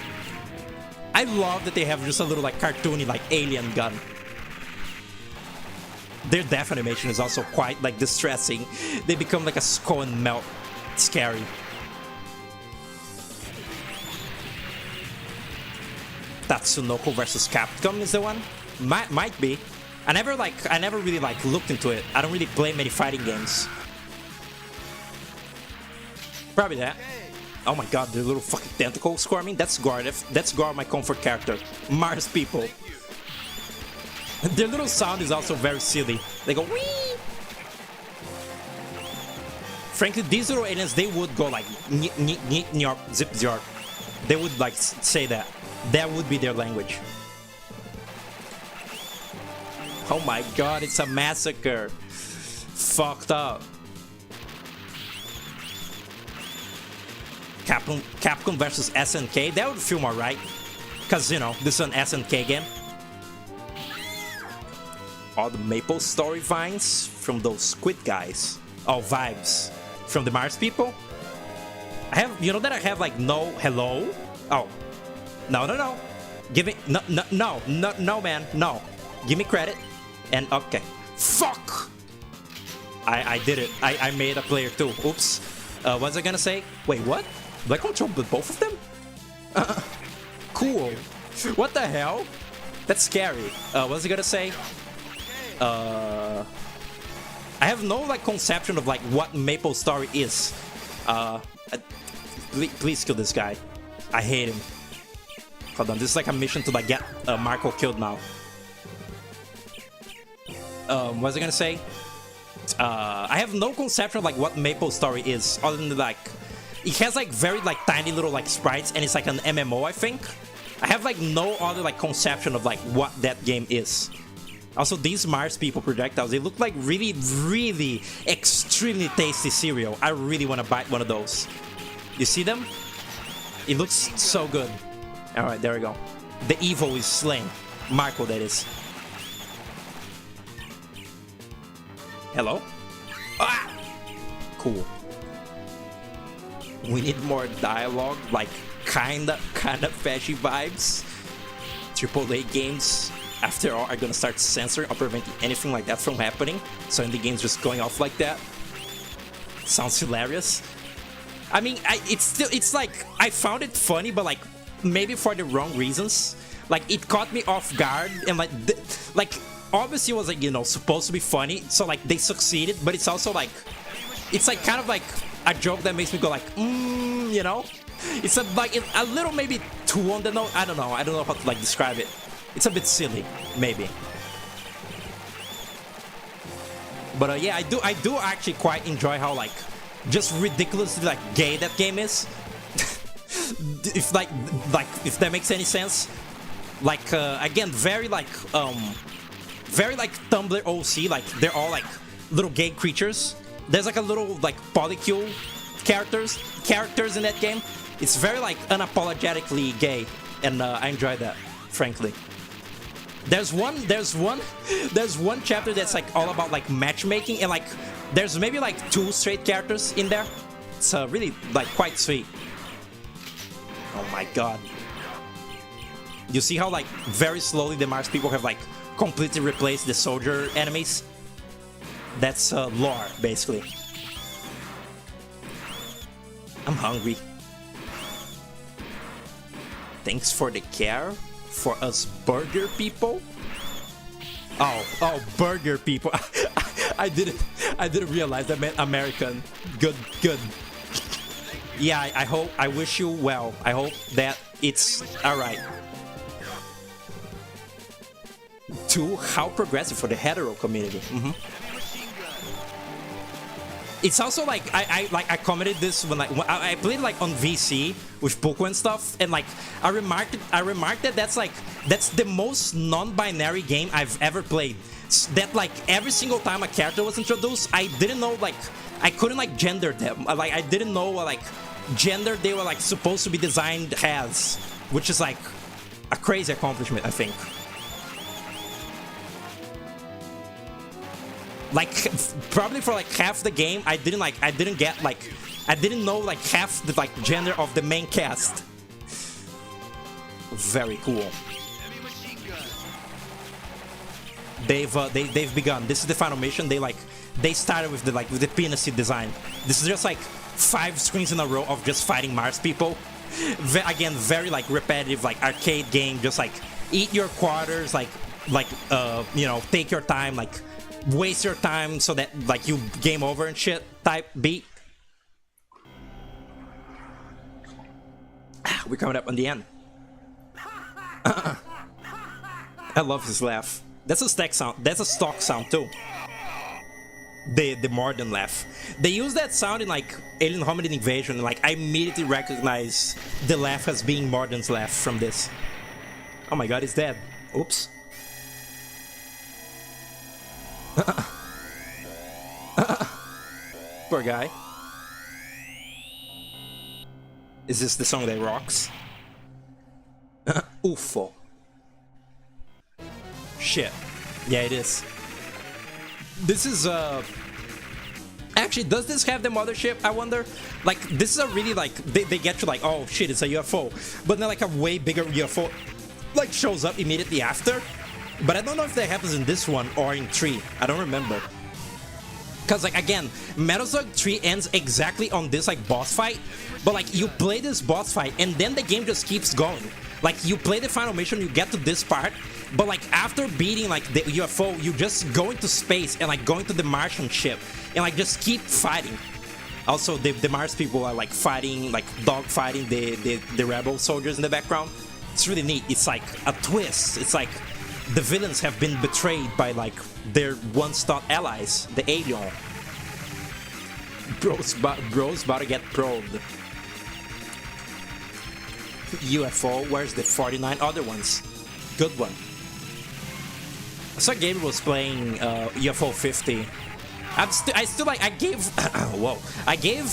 I love that they have just a little like cartoony like alien gun. Their death animation is also quite like distressing. They become like a skull and melt. It's scary. Tatsunoko versus Capcom is the one? Might be. I never really like looked into it. I don't really play many fighting games. Probably that. Oh my god, the little fucking tentacle squirming? That's Gar. That's Gar, my comfort character. Mars people. Their little sound is also very silly. They go wee. Frankly, these little aliens, they would go like zip zip. They would like say that. That would be their language. Oh my god, it's a massacre. Fucked up. Capcom versus SNK, that would feel more right. Cause you know, this is an SNK game. All the Maple Story vines from those Squid guys. Oh, vibes from the Mars people. I have, you know that I have like no hello. Oh, no. Give me no, man, no. Give me credit. And okay, fuck. I did it. I made a player too. Oops. What's I gonna say? Wait, what? Do I control both of them? Cool. What the hell? That's scary. What's he gonna say? I have no like conception of like what Maple Story is. Please kill this guy. I hate him. Hold on, this is like a mission to like get Marco killed now. What's I gonna say? I have no conception of like what Maple Story is, other than like it has like very like tiny little like sprites, and it's like an MMO, I think. I have like no other like conception of like what that game is. Also, these Mars people projectiles, they look like really, really extremely tasty cereal. I really want to bite one of those. You see them? It looks so good. Alright, there we go. The evil is slain. Marco, that is. Hello? Ah! Cool. We need more dialogue, like kinda fashy vibes. AAA games, after all, are gonna start censoring or preventing anything like that from happening. So indie games just going off like that. Sounds hilarious. I mean, it's like, I found it funny, but like, maybe for the wrong reasons. Like, it caught me off guard, and like, obviously it was like, you know, supposed to be funny, so like, they succeeded, but it's also like, it's like kind of like a joke that makes me go like, you know? It's like a little maybe too on the nose. I don't know how to like describe it. It's a bit silly, maybe. But yeah, I do actually quite enjoy how like just ridiculously like gay that game is. if if that makes any sense. Like again, very like Tumblr OC. Like they're all like little gay creatures. There's like a little like polycule characters in that game. It's very like unapologetically gay, and I enjoy that, frankly. There's one chapter that's like all about like matchmaking, and like there's maybe like 2 straight characters in there. It's really like quite sweet. Oh my god. You see how like very slowly the Mars people have like completely replaced the soldier enemies? That's lore, basically. I'm hungry. Thanks for the care for us burger people. Oh, burger people. I didn't realize that meant American. Good. Yeah, I wish you well. I hope that it's alright. 2, how progressive for the hetero community. It's also like I commented this when I played like on VC with Poco and stuff, and like I remarked that that's the most non-binary game I've ever played. That like every single time a character was introduced, I didn't know, like I couldn't like gender them. Like I didn't know like gender they were like supposed to be designed as, which is like a crazy accomplishment, I think. Like probably for like half the game, I didn't know like half the like gender of the main cast. Very cool. They've begun. This is the final mission. They started with the penis design. This is just like 5 screens in a row of just fighting Mars people. Again, very like repetitive, like arcade game. Just like eat your quarters, you know, take your time, like waste your time so that like you game over and shit type beat. We're coming up on the end. I love his laugh. That's a stack sound. That's a stock sound too. The modern laugh. They use that sound in like Alien Hominid Invasion, and like I immediately recognize the laugh as being Morden's laugh from this. Oh my god, he's dead. Oops. Poor guy. Is this the song that rocks? UFO. Shit. Yeah, it is. This is actually, does this have the mothership, I wonder? Like, this is a really like they get you like, oh shit, it's a UFO, but then like a way bigger UFO like shows up immediately after. But I don't know if that happens in this one or in 3. I don't remember. Cause like again, Metal Slug 3 ends exactly on this like boss fight, but like you play this boss fight and then the game just keeps going. Like you play the final mission, you get to this part, but like after beating like the UFO, you just go into space and like go into the Martian ship and like just keep fighting. Also, the Mars people are like fighting, like dog fighting the rebel soldiers in the background. It's really neat. It's like a twist. It's like the villains have been betrayed by like their once-thought allies, the alien. Bro's about to get probed. UFO, where's the 49 other ones? Good one. I saw Gabriel was playing UFO 50. I still like, I gave, whoa, I gave,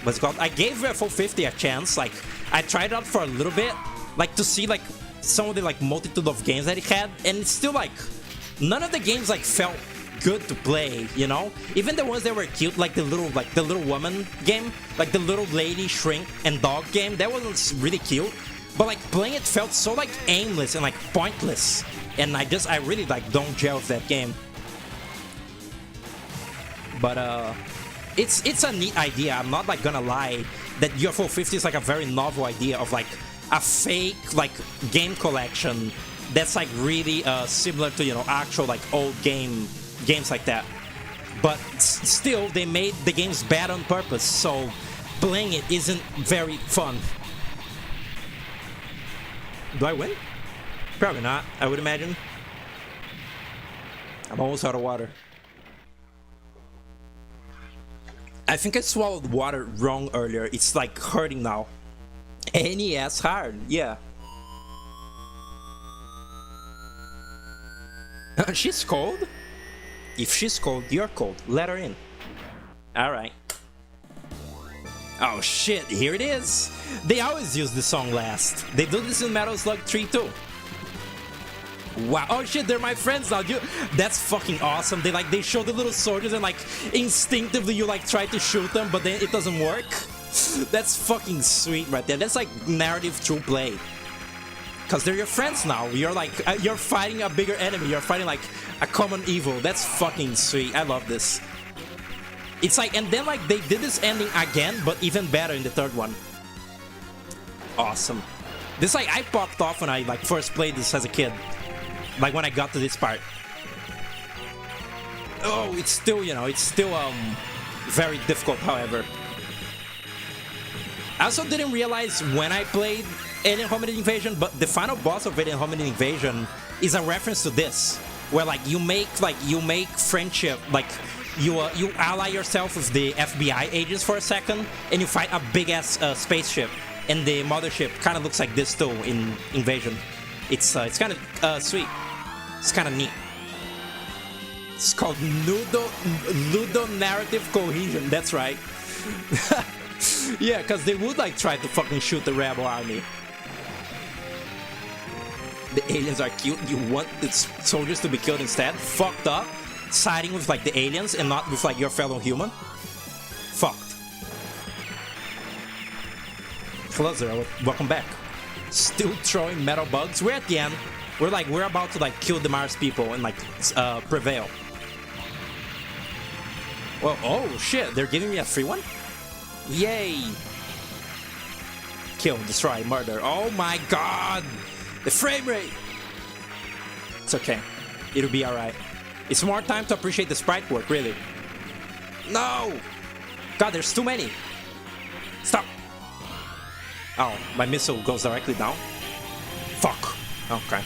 what's it called? I gave UFO 50 a chance. Like, I tried it out for a little bit, like to see like some of the like multitude of games that it had, and it's still like, none of the games like felt good to play, you know? Even the ones that were cute, like the little woman game, like the little lady shrink and dog game, that was really cute. But like playing it felt so like aimless and like pointless, and I really like don't gel with that game. But it's a neat idea. I'm not like gonna lie that UFO 50 is like a very novel idea of like a fake like game collection that's like really similar to, you know, actual like old games like that. But still, they made the games bad on purpose, so playing it isn't very fun. Do I win? Probably not, I would imagine. I'm almost out of water. I think I swallowed water wrong earlier. It's like hurting now. NES hard, yeah. She's cold? If she's cold, you're cold. Let her in. Alright. Oh shit, here it is! They always use this song last. They do this in Metal Slug 3 too. Wow, oh shit, they're my friends now. That's fucking awesome. They show the little soldiers and like instinctively you like try to shoot them, but then it doesn't work. That's fucking sweet right there. That's like narrative true play. Cause they're your friends now. You're like, you're fighting a bigger enemy. You're fighting like a common evil. That's fucking sweet. I love this. It's like, and then like they did this ending again, but even better in the third one. Awesome. This like, I popped off when I like first played this as a kid. Like when I got to this part. Oh, it's still, you know, it's still very difficult, however. I also didn't realize when I played Alien Hominid Invasion, but the final boss of Alien Hominid Invasion is a reference to this, where like you make friendship, like you ally yourself with the FBI agents for a second, and you fight a big ass spaceship, and the mothership kind of looks like this too in Invasion. It's kind of sweet. It's kind of neat. It's called Ludo Narrative Cohesion. That's right. Yeah, because they would like try to fucking shoot the rebel army. The aliens are cute. You want the soldiers to be killed instead? Fucked up. Siding with like the aliens and not with like your fellow human. Fucked. Hello Zero, welcome back. Still throwing metal bugs. We're at the end. We're about to like kill the Mars people and like prevail. Well, oh shit, they're giving me a free one? Yay! Kill, destroy, murder. Oh my god! The frame rate! It's okay. It'll be alright. It's more time to appreciate the sprite work, really. No! God, there's too many! Stop! Oh, my missile goes directly down? Fuck! Okay.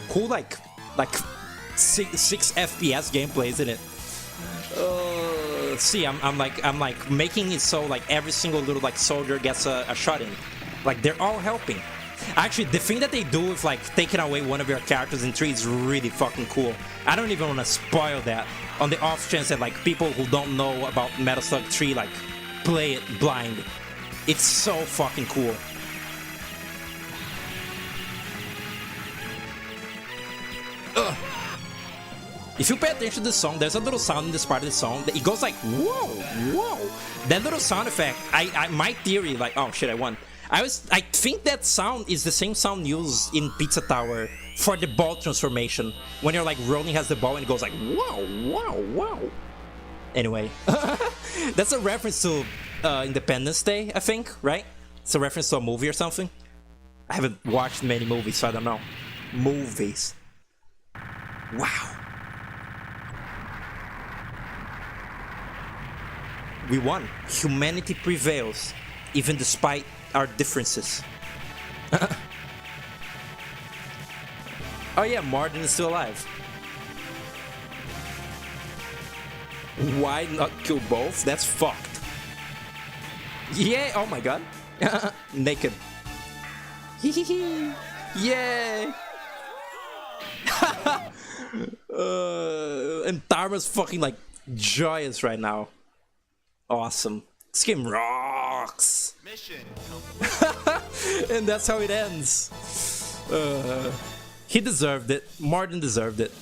Cool, like 6 FPS gameplay, isn't it? See, I'm like making it so like every single little like soldier gets a shot in. Like they're all helping. Actually, the thing that they do with like taking away one of your characters in 3 is really fucking cool. I don't even want to spoil that on the off chance that like people who don't know about Metal Slug 3 like play it blind. It's so fucking cool. Ugh. If you pay attention to the song, there's a little sound in this part of the song that it goes like whoa, whoa. That little sound effect, my theory, like, oh shit, I won. I think that sound is the same sound used in Pizza Tower for the ball transformation. When you're like rolling has the ball and it goes like wow, wow, wow. Anyway, that's a reference to Independence Day, I think, right? It's a reference to a movie or something. I haven't watched many movies, so I don't know. Movies. Wow. We won. Humanity prevails, even despite our differences. Oh yeah, Martin is still alive. Why not kill both? That's fucked. Yeah, oh my god. Naked. Yay! And Dharma's fucking like joyous right now. Awesome. This game rocks. Mission. And that's how it ends. He deserved it. Martin deserved it.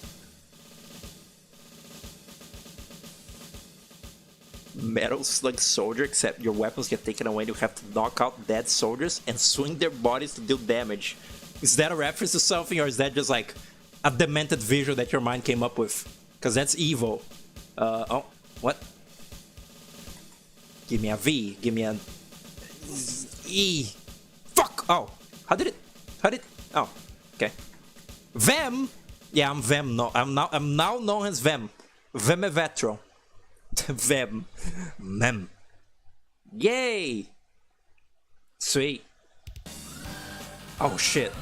Metal Slug soldier, except your weapons get taken away. You have to knock out dead soldiers and swing their bodies to deal damage. Is that a reference to something, or is that just like a demented visual that your mind came up with? Because that's evil. Oh, what? Give me a V. Give me an E. Fuck! Oh, how did it? Oh, okay. Vem. Yeah, I'm Vem. No, I'm now known as Vem. Vemevetro. Vem. Mem. Yay! Sweet. Oh shit.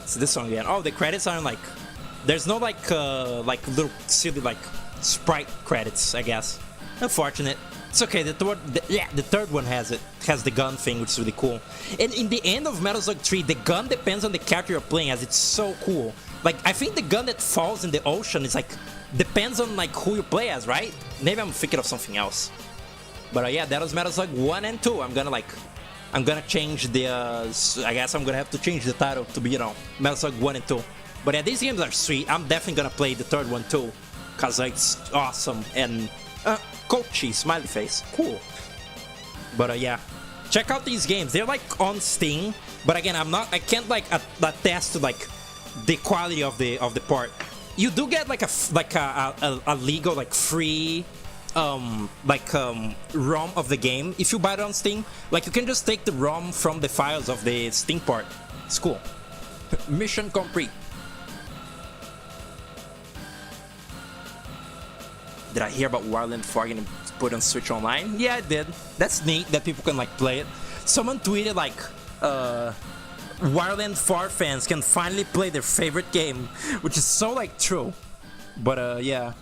What's this one again? Oh, the credits aren't like... There's no like little silly like sprite credits, I guess. Unfortunate. It's okay. The third one has it. Has the gun thing, which is really cool. And in the end of Metal Slug 3, the gun depends on the character you're playing as. It's so cool. Like, I think the gun that falls in the ocean is like depends on like who you play as, right? Maybe I'm thinking of something else. But yeah, that was Metal Slug 1 and 2. I'm gonna change the I guess I'm gonna have to change the title to be, you know, Metal Slug 1 and 2. But yeah, these games are sweet. I'm definitely gonna play the third one too, cause it's awesome. And Kochi, smiley face, cool. But yeah, check out these games. They're like on Steam, but again, I can't like attest to like the quality of the part. You do get like a legal like free ROM of the game if you buy it on Steam. Like, you can just take the ROM from the files of the Steam part. It's cool. Mission complete. Did I hear about Wildland 4 getting put on Switch Online? Yeah, I did. That's neat that people can like play it. Someone tweeted like Wildland 4 fans can finally play their favorite game, which is so like true. But yeah,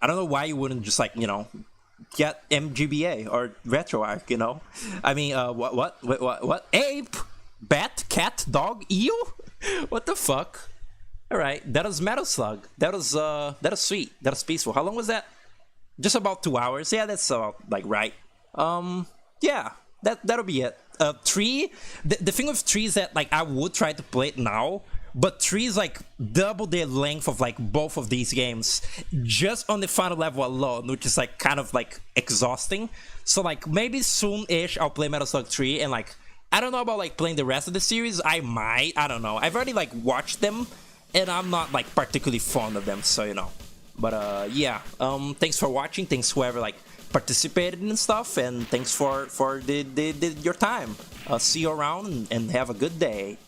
I don't know why you wouldn't just like, you know, get MGBA or RetroArch, you know? I mean, what? Ape? Bat? Cat? Dog? Eel? What the fuck? Alright, that was Metal Slug. That was sweet. That was peaceful. How long was that? Just about 2 hours. Yeah, that's like right. Yeah, that'll be it. 3, the thing with 3 is that like I would try to play it now, but 3 is like double the length of like both of these games just on the final level alone, which is like kind of like exhausting. So like maybe soon-ish I'll play Metal Slug 3, and like I don't know about like playing the rest of the series. I might, I don't know. I've already like watched them, and I'm not like particularly fond of them, so you know. But yeah, thanks for watching. Thanks whoever like participated and stuff, and thanks for your time. See you around and have a good day.